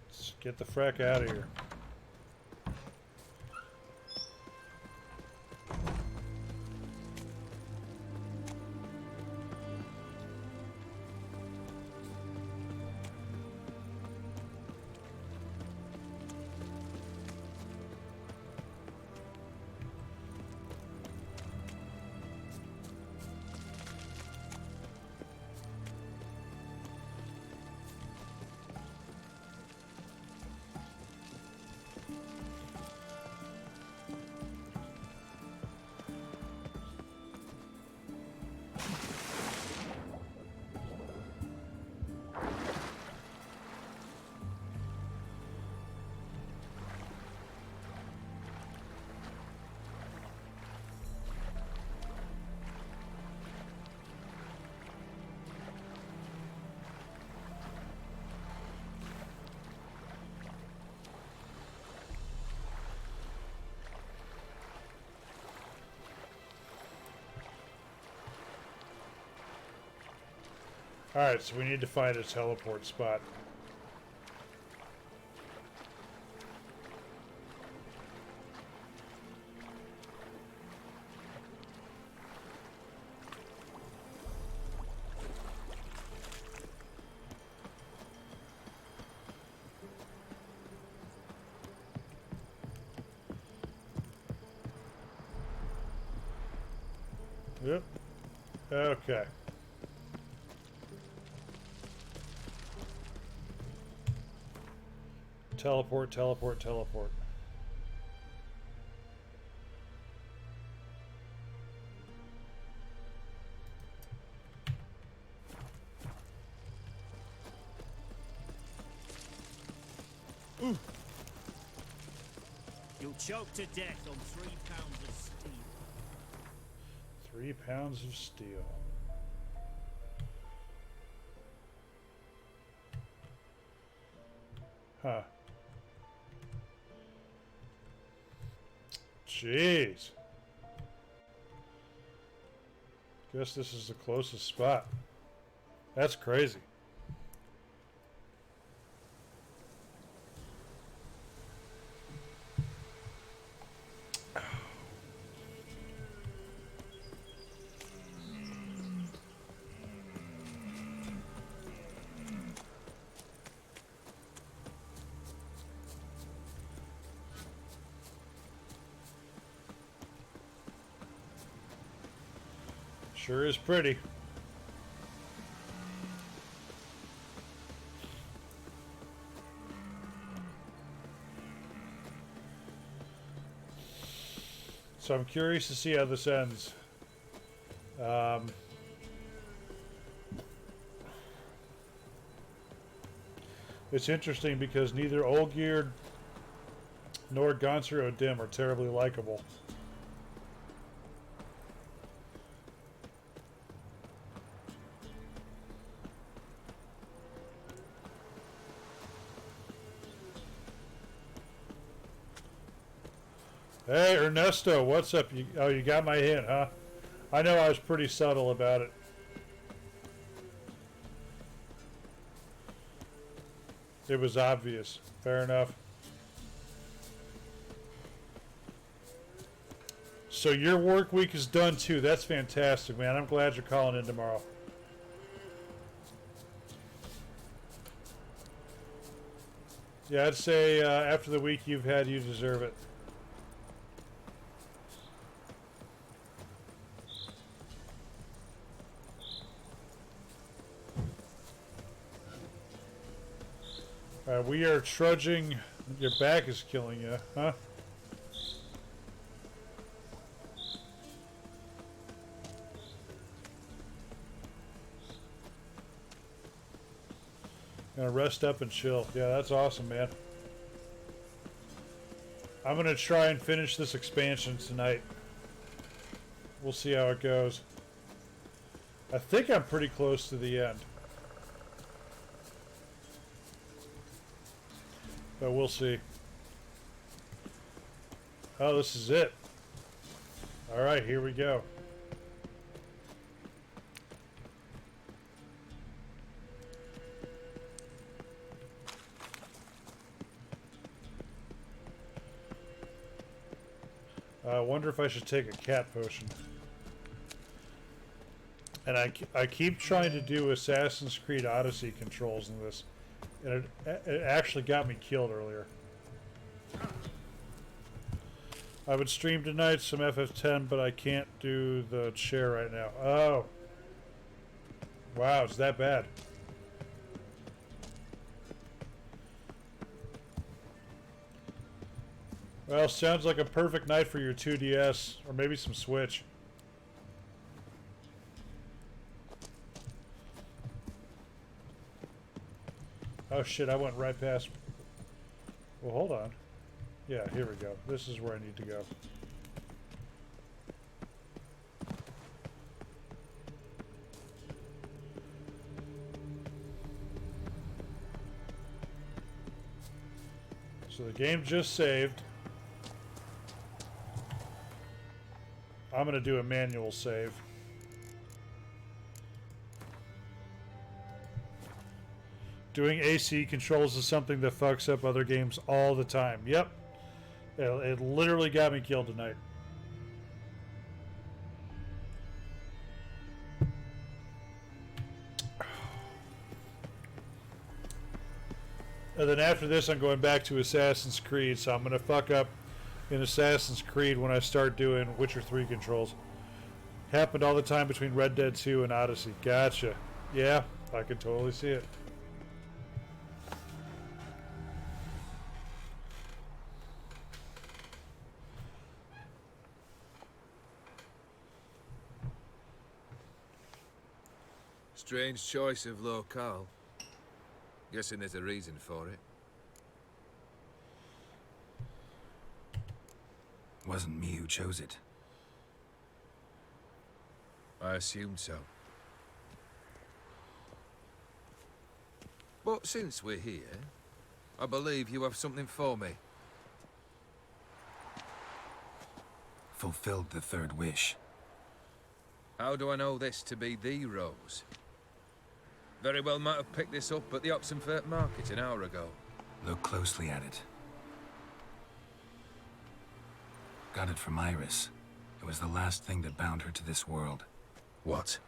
S1: Let's get the frack out of here. Alright, so we need to find a teleport spot. Yep. Okay. Teleport, teleport, teleport.
S3: You'll choke to death on 3 pounds of steel.
S1: 3 pounds of steel. Huh. Jeez. Guess this is the closest spot. That's crazy. Sure is pretty. So I'm curious to see how this ends. It's interesting because neither Olgierd nor Gonsur O'Dim are terribly likable. Hey, Ernesto, what's up? You got my hint, huh? I know I was pretty subtle about it. It was obvious. Fair enough. So your work week is done too. That's fantastic, man. I'm glad you're calling in tomorrow. Yeah, I'd say after the week you've had, you deserve it. We are trudging. Your back is killing you, huh? Gonna rest up and chill. Yeah, that's awesome, man. I'm gonna try and finish this expansion tonight. We'll see how it goes. I think I'm pretty close to the end. But we'll see. Oh, this is it. Alright, here we go. I wonder if I should take a cat potion. And I keep trying to do Assassin's Creed Odyssey controls in this. And it actually got me killed earlier. I would stream tonight some FF10, but I can't do the chair right now. Oh. Wow, it's that bad. Well, sounds like a perfect night for your 2DS, or maybe some Switch. Oh shit, I went right past. Well, hold on. Yeah, here we go. This is where I need to go. So the game just saved. I'm going to do a manual save. Doing AC controls is something that fucks up other games all the time. Yep. It literally got me killed tonight. And then after this, I'm going back to Assassin's Creed, so I'm going to fuck up in Assassin's Creed when I start doing Witcher 3 controls. Happened all the time between Red Dead 2 and Odyssey. Gotcha. Yeah, I can totally see it.
S8: Strange choice of locale. Guessing there's a reason for it.
S5: Wasn't me who chose it.
S8: I assumed so. But since we're here, I believe you have something for me.
S5: Fulfilled the third wish.
S8: How do I know this to be the rose? Very well might have picked this up at the Oxenfurt market an hour ago.
S5: Look closely at it. Got it from Iris. It was the last thing that bound her to this world.
S8: What?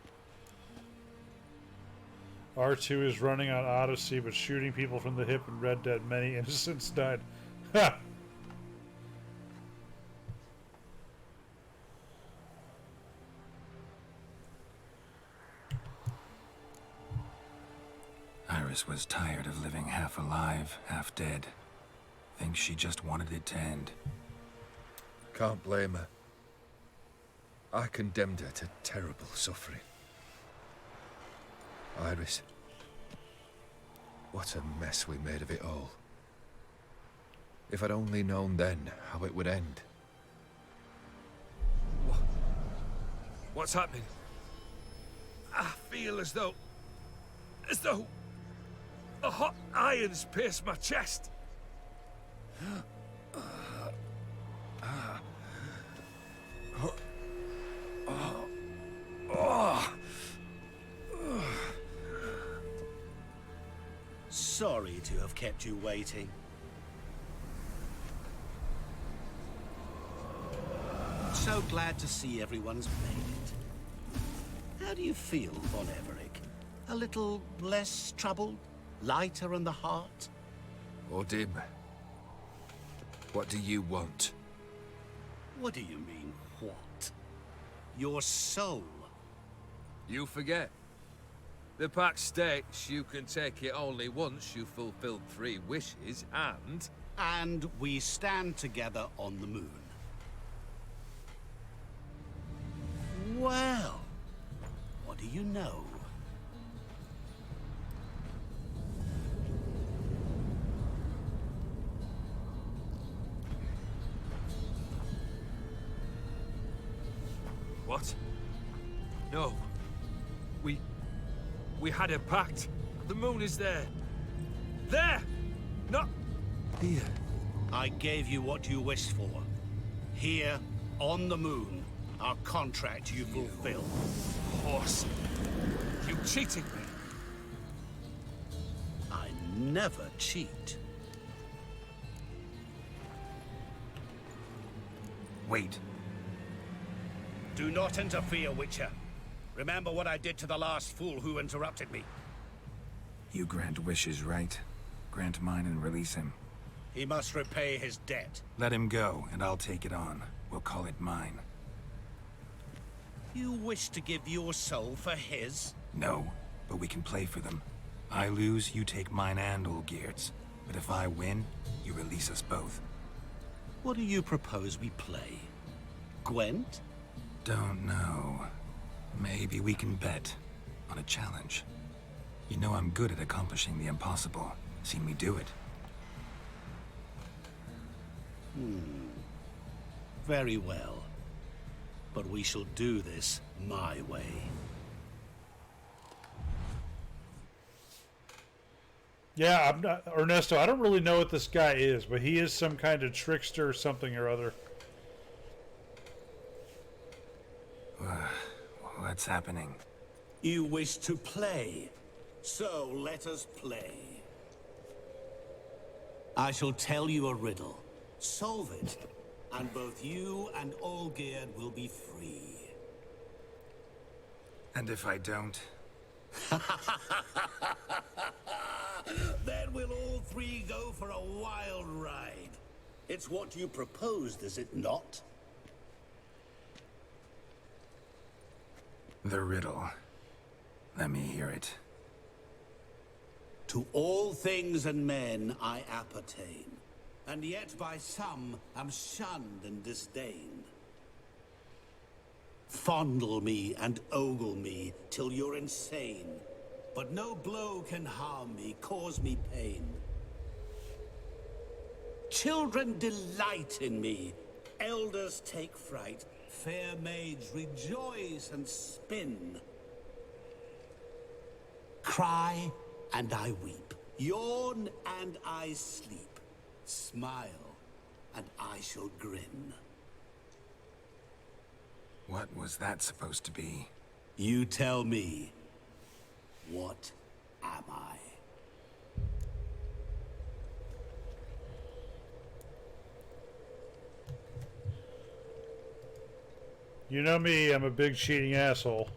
S1: R2 is running on Odyssey, but shooting people from the hip in Red Dead. Many innocents died. Ha!
S5: Iris was tired of living half alive, half dead. Thinks she just wanted it to end.
S8: Can't blame her. I condemned her to terrible suffering. Iris. What a mess we made of it all. If I'd only known then how it would end. What's happening? I feel as though a hot iron's pierced my chest.
S11: Sorry to have kept you waiting. So glad to see everyone's made it. How do you feel, Von Everett? A little less troubled? Lighter in the heart?
S8: Or dim? What do you want?
S11: What do you mean, what? Your soul.
S8: You forget. The pact states you can take it only once you've fulfilled 3 wishes, and...
S11: And we stand together on the moon. Well, what do you know?
S8: What? No. We had a pact. The moon is there. There! Not... here.
S11: I gave you what you wished for. Here, on the moon, our contract you fulfilled.
S8: Horse. You cheated me.
S11: I never cheat.
S5: Wait.
S11: Do not interfere, Witcher. Remember what I did to the last fool who interrupted me.
S5: You grant wishes, right? Grant mine and release him.
S11: He must repay his debt.
S5: Let him go, and I'll take it on. We'll call it mine.
S11: You wish to give your soul for his?
S5: No, but we can play for them. I lose, you take mine and Olgierd's. But if I win, you release us both.
S11: What do you propose we play? Gwent?
S5: Don't know. Maybe we can bet on a challenge. You know I'm good at accomplishing the impossible. Seen me do it.
S11: Very well. But we shall do this my way.
S1: Yeah, I'm not, Ernesto, I don't really know what this guy is, but he is some kind of trickster or something or other.
S5: What's happening?
S11: You wish to play, so let us play. I shall tell you a riddle. Solve it, and both you and Olgierd will be free.
S5: And if I don't?
S11: Then we'll all three go for a wild ride. It's what you proposed, is it not?
S5: The riddle. Let me hear it.
S11: To all things and men I appertain, and yet by some am shunned and disdained. Fondle me and ogle me till you're insane, but no blow can harm me, cause me pain. Children delight in me, elders take fright, fair maids rejoice and spin. Cry and I weep, yawn and I sleep, smile and I shall grin.
S5: What was that supposed to be?
S11: You tell me, what am I?
S1: You know me, I'm a big cheating asshole.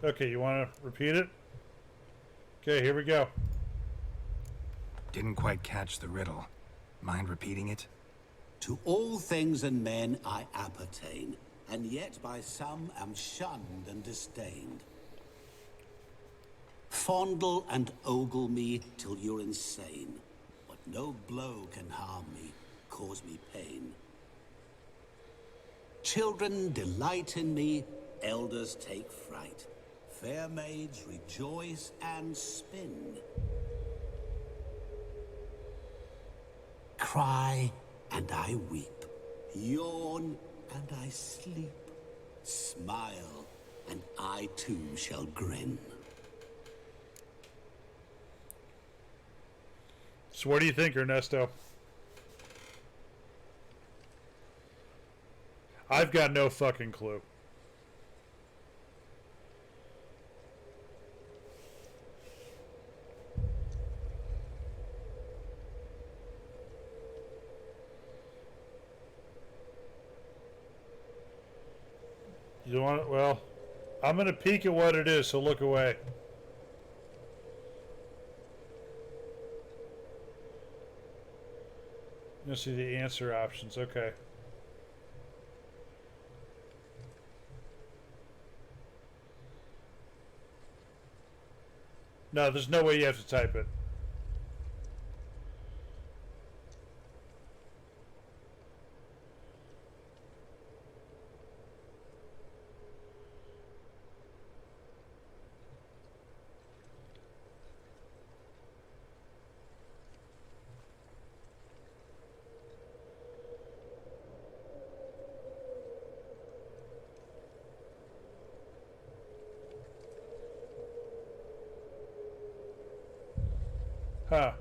S1: Okay, you want to repeat it? Okay, here we go.
S5: Didn't quite catch the riddle. Mind repeating it?
S11: To all things and men I appertain, and yet by some am shunned and disdained. Fondle and ogle me till you're insane, but no blow can harm me, cause me pain. Children delight in me, elders take fright. Fair maids rejoice and spin. Cry and I weep, yawn and I sleep, smile and I too shall grin.
S1: So what do you think, Ernesto? I've got no fucking clue. You want it? Well, I'm going to peek at what it is, so look away. You'll see the answer options. Okay. No, there's no way you have to type it. Huh.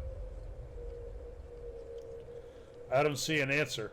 S1: I don't see an answer.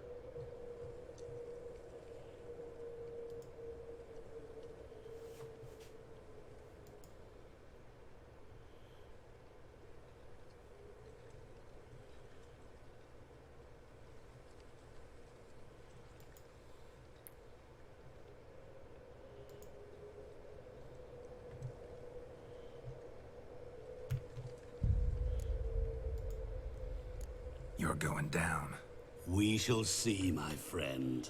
S5: You're going down.
S11: We shall see, my friend.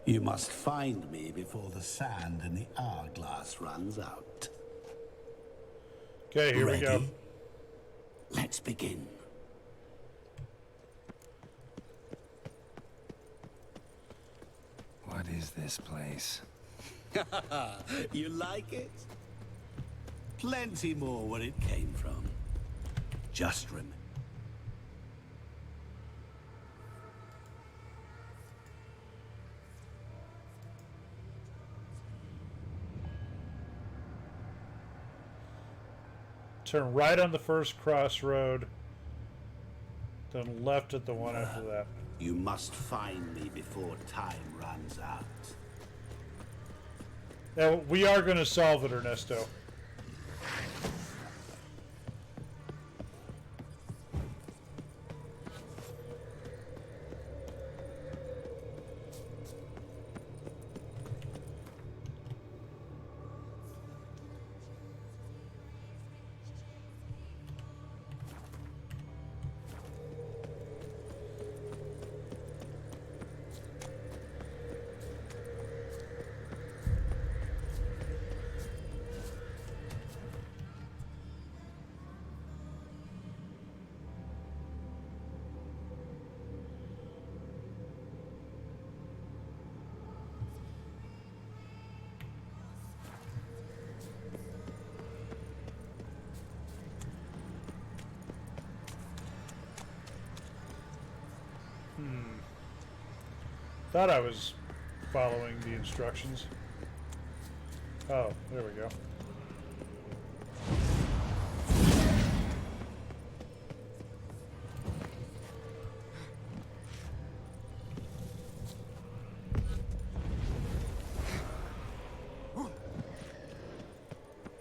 S11: You must find me before the sand in the hourglass runs out.
S1: Okay, here we go.
S11: Let's begin.
S5: What is this place?
S11: You like it? Plenty more where it came from. Just remember.
S1: Turn right on the first crossroad. Then left at the one after that.
S11: You must find me before time runs out.
S1: Now, we are going to solve it, Ernesto. Thought I was following the instructions. Oh, there we go.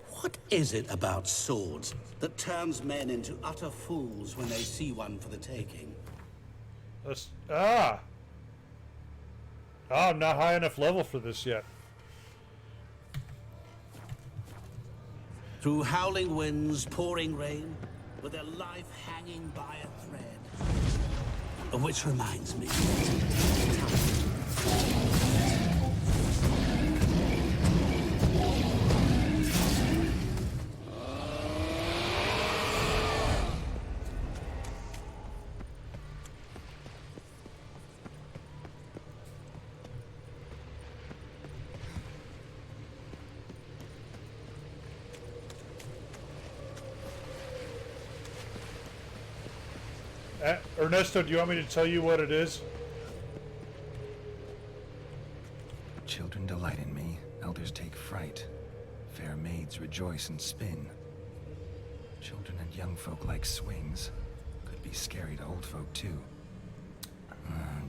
S11: What is it about swords that turns men into utter fools when they see one for the taking?
S1: Oh, I'm not high enough level for this yet.
S11: Through howling winds, pouring rain, with their life hanging by a thread. Which reminds me.
S1: Ernesto, do you want me to tell you what it is?
S5: Children delight in me, elders take fright. Fair maids rejoice and spin. Children and young folk like swings. Could be scary to old folk too.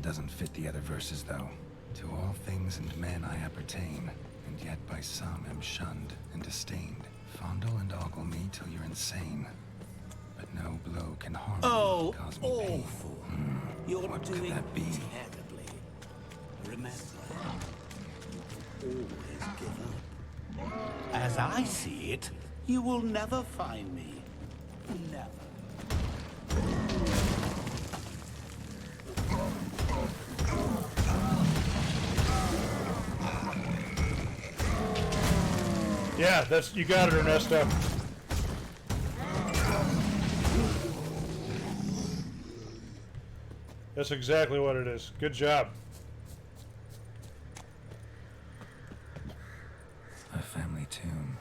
S5: Doesn't fit the other verses though. To all things and men I appertain, and yet by some am shunned and disdained. Fondle and ogle me till you're insane. But no blow can harm me, cause me pain.
S11: You're
S5: what
S11: doing
S5: could that be?
S11: terribly. Remember, always give up. As I see it, you will never find me. Never.
S1: Yeah, that's you got it, Ernesto. That's exactly what it is. Good job.
S5: A family tomb.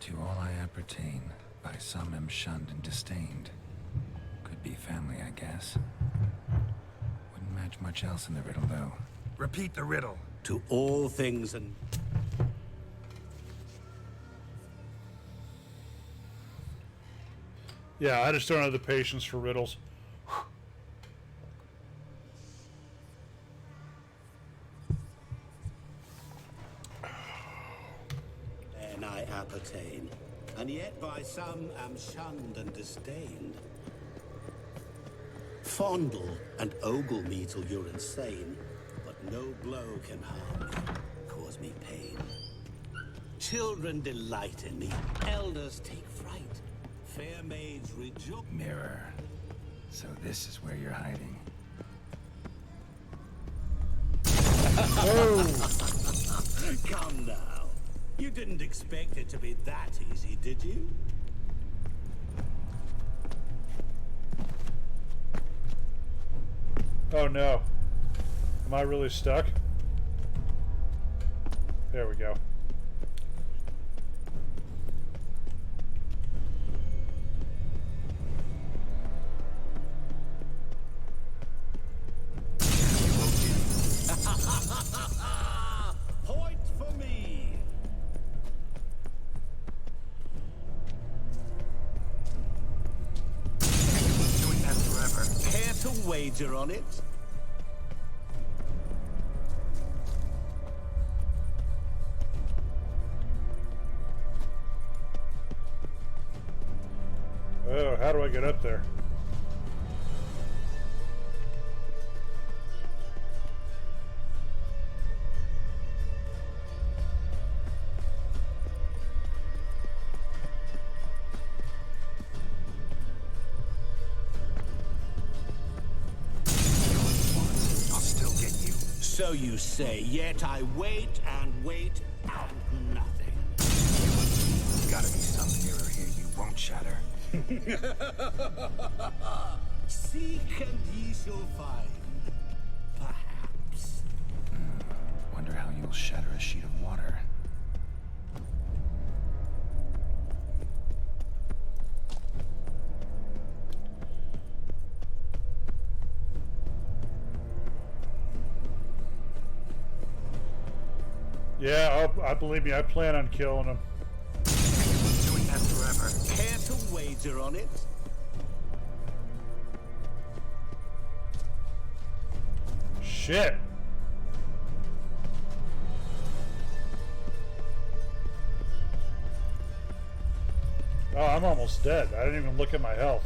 S5: To all I appertain, by some am shunned and disdained. Could be family, I guess. Wouldn't match much else in the riddle, though.
S17: Repeat the riddle.
S11: To all things and...
S1: Yeah, I just don't have the patience for riddles.
S11: And I appertain, and yet by some am shunned and disdained. Fondle and ogle me till you're insane, but no blow can harm me, cause me pain. Children delight in me, elders take fright, fair maids rejoice.
S5: Mirror. So this is where you're hiding.
S11: Come now. You didn't expect it to be that easy, did you?
S1: Oh no. Am I really stuck? There we go.
S11: Point for me.
S17: Doing that forever.
S11: wager on it.
S1: Oh, how do I get up there?
S5: I'll still get you.
S11: So you say, yet I wait and wait and nothing.
S5: There's gotta be some mirror here you won't shatter.
S11: Seek and ye shall find. Perhaps.
S5: Wonder how you'll shatter a sheet of water.
S1: Yeah, I believe me, I plan on killing him.
S5: Doing that forever.
S11: Care to wager on it?
S1: Shit. Oh, I'm almost dead. I didn't even look at my health.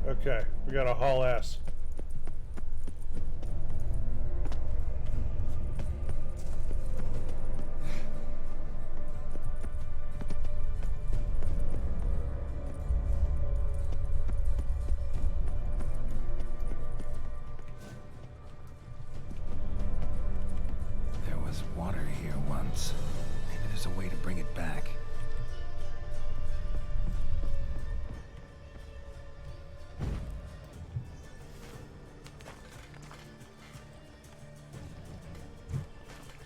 S1: Okay, we gotta haul ass.
S5: There was water here once. Maybe there's a way to bring it back.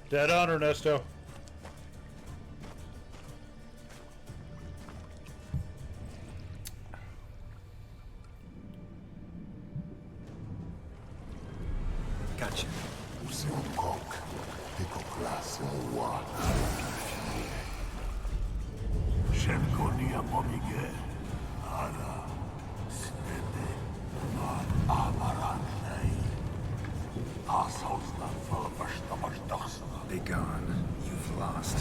S1: Dead on, Ernesto.
S5: Gotcha. Be gone. You've lost.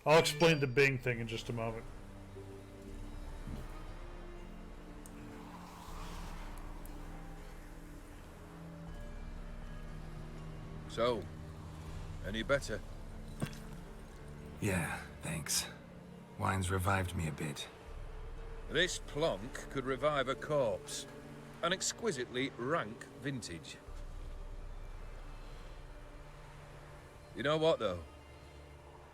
S1: I'll explain the Bing thing in just a moment.
S8: So, any better?
S5: Yeah, thanks. Wine's revived me a bit.
S8: This plonk could revive a corpse. An exquisitely rank vintage. You know what, though?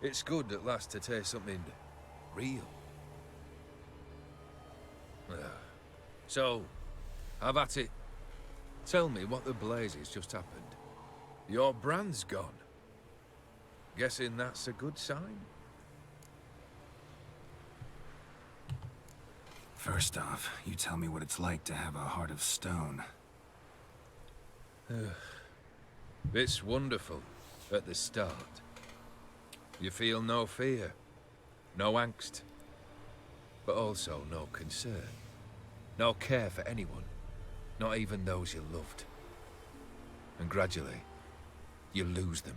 S8: It's good at last to taste something real. So, have at it. Tell me what the blazes just happened. Your brand's gone. Guessing that's a good sign?
S5: First off, you tell me what it's like to have a heart of stone.
S8: It's wonderful at the start. You feel no fear, no angst, but also no concern, no care for anyone, not even those you loved. And gradually, you lose them.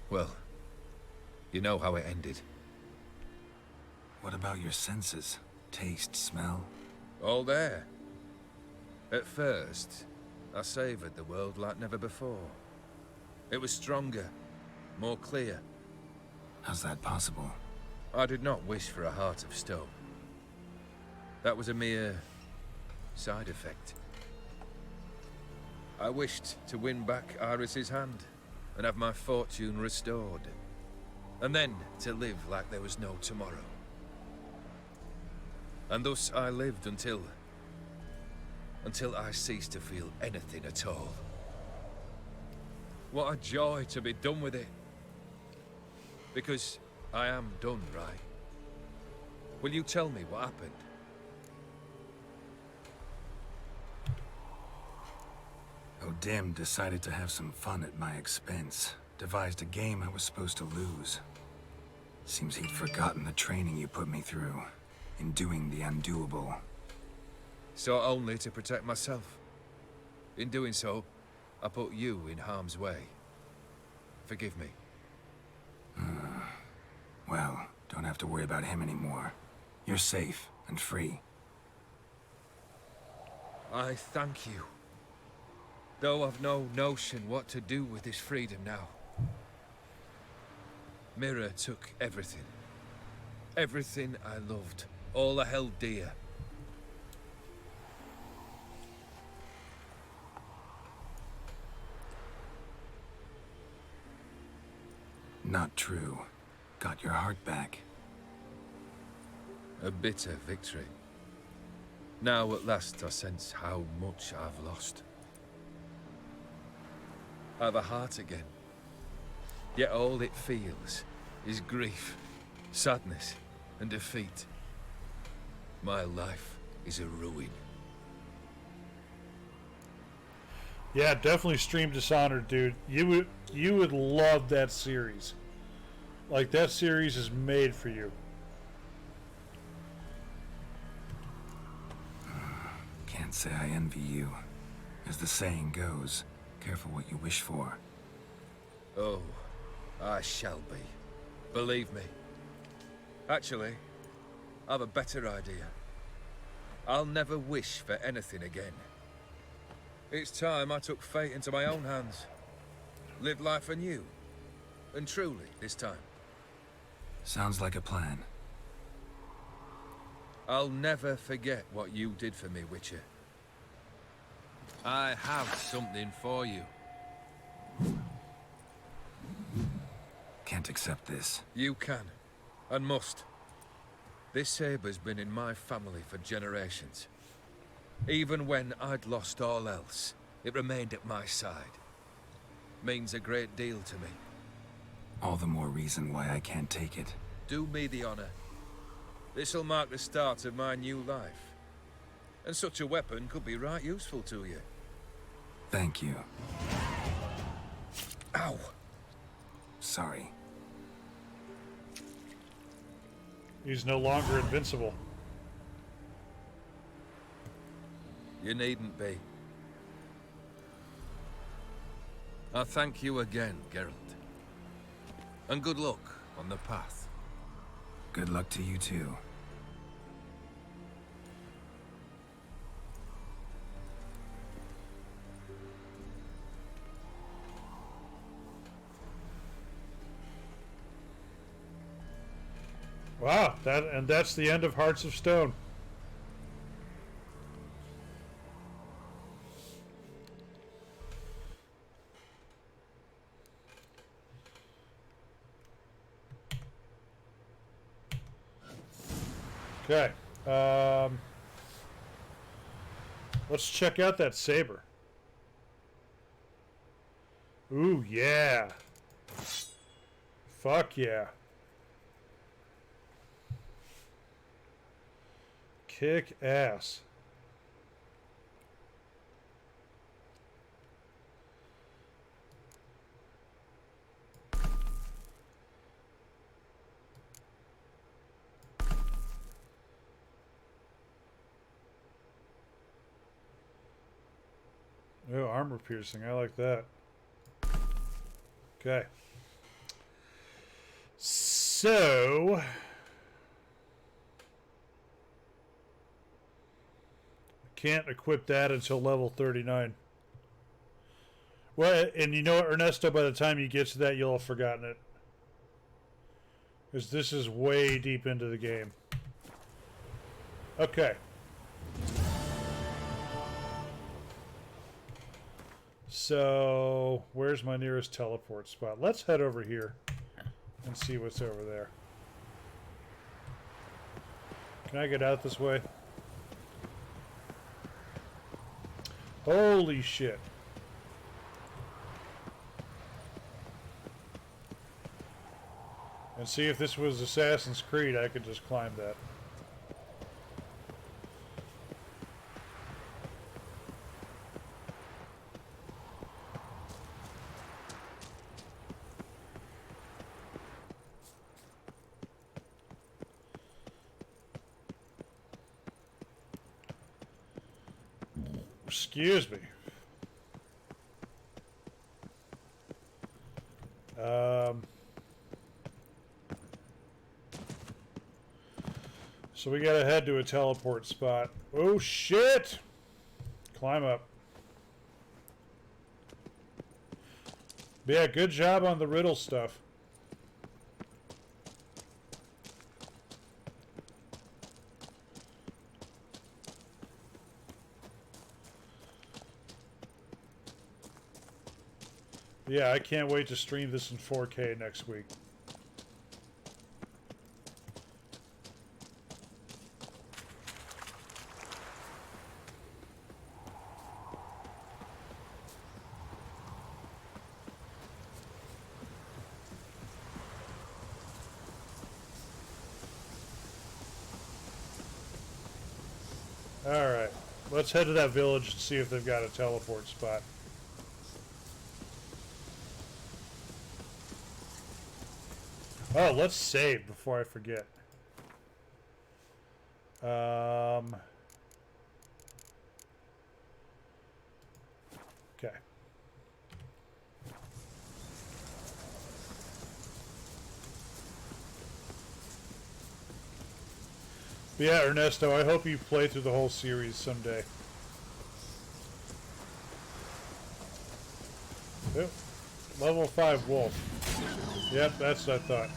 S8: Well, you know how it ended.
S5: What about your senses? Taste, smell?
S8: All there. At first, I savored the world like never before. It was stronger, more clear.
S5: How's that possible?
S8: I did not wish for a heart of stone. That was a mere side effect. I wished to win back Iris's hand and have my fortune restored. And then to live like there was no tomorrow. And thus I lived until I ceased to feel anything at all. What a joy to be done with it. Because I am done, right? Will you tell me what happened?
S5: O'Dim decided to have some fun at my expense. Devised a game I was supposed to lose. Seems he'd forgotten the training you put me through in doing the undoable.
S8: So only to protect myself. In doing so, I put you in harm's way. Forgive me.
S5: Well, don't have to worry about him anymore. You're safe and free.
S8: I thank you. Though I've no notion what to do with this freedom now. Mira took everything. Everything I loved. All I held dear.
S5: Not true. Got your heart back.
S8: A bitter victory. Now at last I sense how much I've lost. I've a heart again. Yet all it feels is grief, sadness, and defeat. My life is a ruin.
S1: Yeah, definitely stream Dishonored, dude. You would love that series. Like, that series is made for you.
S5: Can't say I envy you. As the saying goes, careful what you wish for.
S8: Oh, I shall be. Believe me. Actually, I've a better idea. I'll never wish for anything again. It's time I took fate into my own hands. Lived life anew. And truly, this time.
S5: Sounds like a plan.
S8: I'll never forget what you did for me, Witcher. I have something for you.
S5: Can't accept this.
S8: You can, and must. This sabre's been in my family for generations. Even when I'd lost all else, it remained at my side. Means a great deal to me.
S5: All the more reason why I can't take it.
S8: Do me the honor. This'll mark the start of my new life. And such a weapon could be right useful to you.
S5: Thank you.
S8: Ow!
S5: Sorry.
S1: He's no longer invincible.
S8: You needn't be. I thank you again, Geralt. And good luck on the path.
S5: Good luck to you too.
S1: Wow, that's the end of Hearts of Stone. Okay. Let's check out that saber. Ooh, yeah. Fuck yeah. Kick ass. Oh, armor piercing. I like that. Okay. So... can't equip that until level 39. Well, and you know what, Ernesto, by the time you get to that, you'll have forgotten it. Because this is way deep into the game. Okay. So, where's my nearest teleport spot? Let's head over here and see what's over there. Can I get out this way? Holy shit. And see, if this was Assassin's Creed, I could just climb that. Excuse me. So we gotta head to a teleport spot. Oh shit! Climb up. But yeah, good job on the riddle stuff. Yeah, I can't wait to stream this in 4K next week. Alright, let's head to that village and see if they've got a teleport spot. Oh, let's save before I forget. Okay. But yeah, Ernesto, I hope you play through the whole series someday. Yep. Level 5 wolf. Yep, that's what I thought.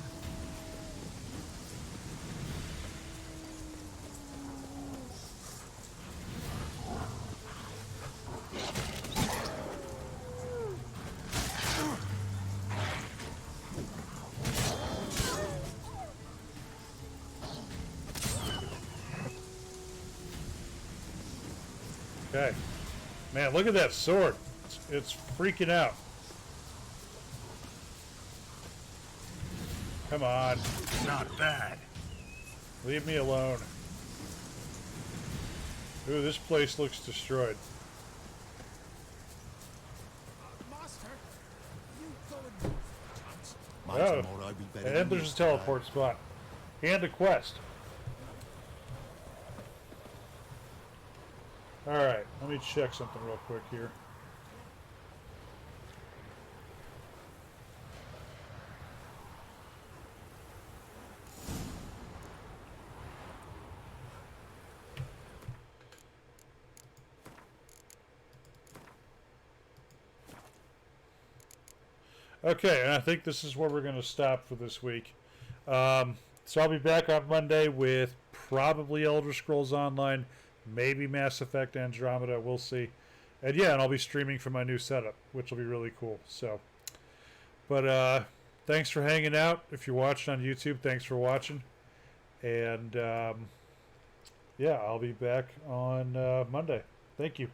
S1: Okay. Man, look at that sword. It's freaking out. Come on.
S21: Not bad.
S1: Leave me alone. Ooh, this place looks destroyed. Oh, and there's a teleport spot. And a quest. Alright, let me check something real quick here. Okay, and I think this is where we're going to stop for this week. So I'll be back on Monday with probably Elder Scrolls Online, maybe Mass Effect Andromeda, we'll see. And yeah, and I'll be streaming from my new setup, which will be really cool. So, but thanks for hanging out. If you're watching on YouTube, thanks for watching. And yeah, I'll be back on Monday. Thank you.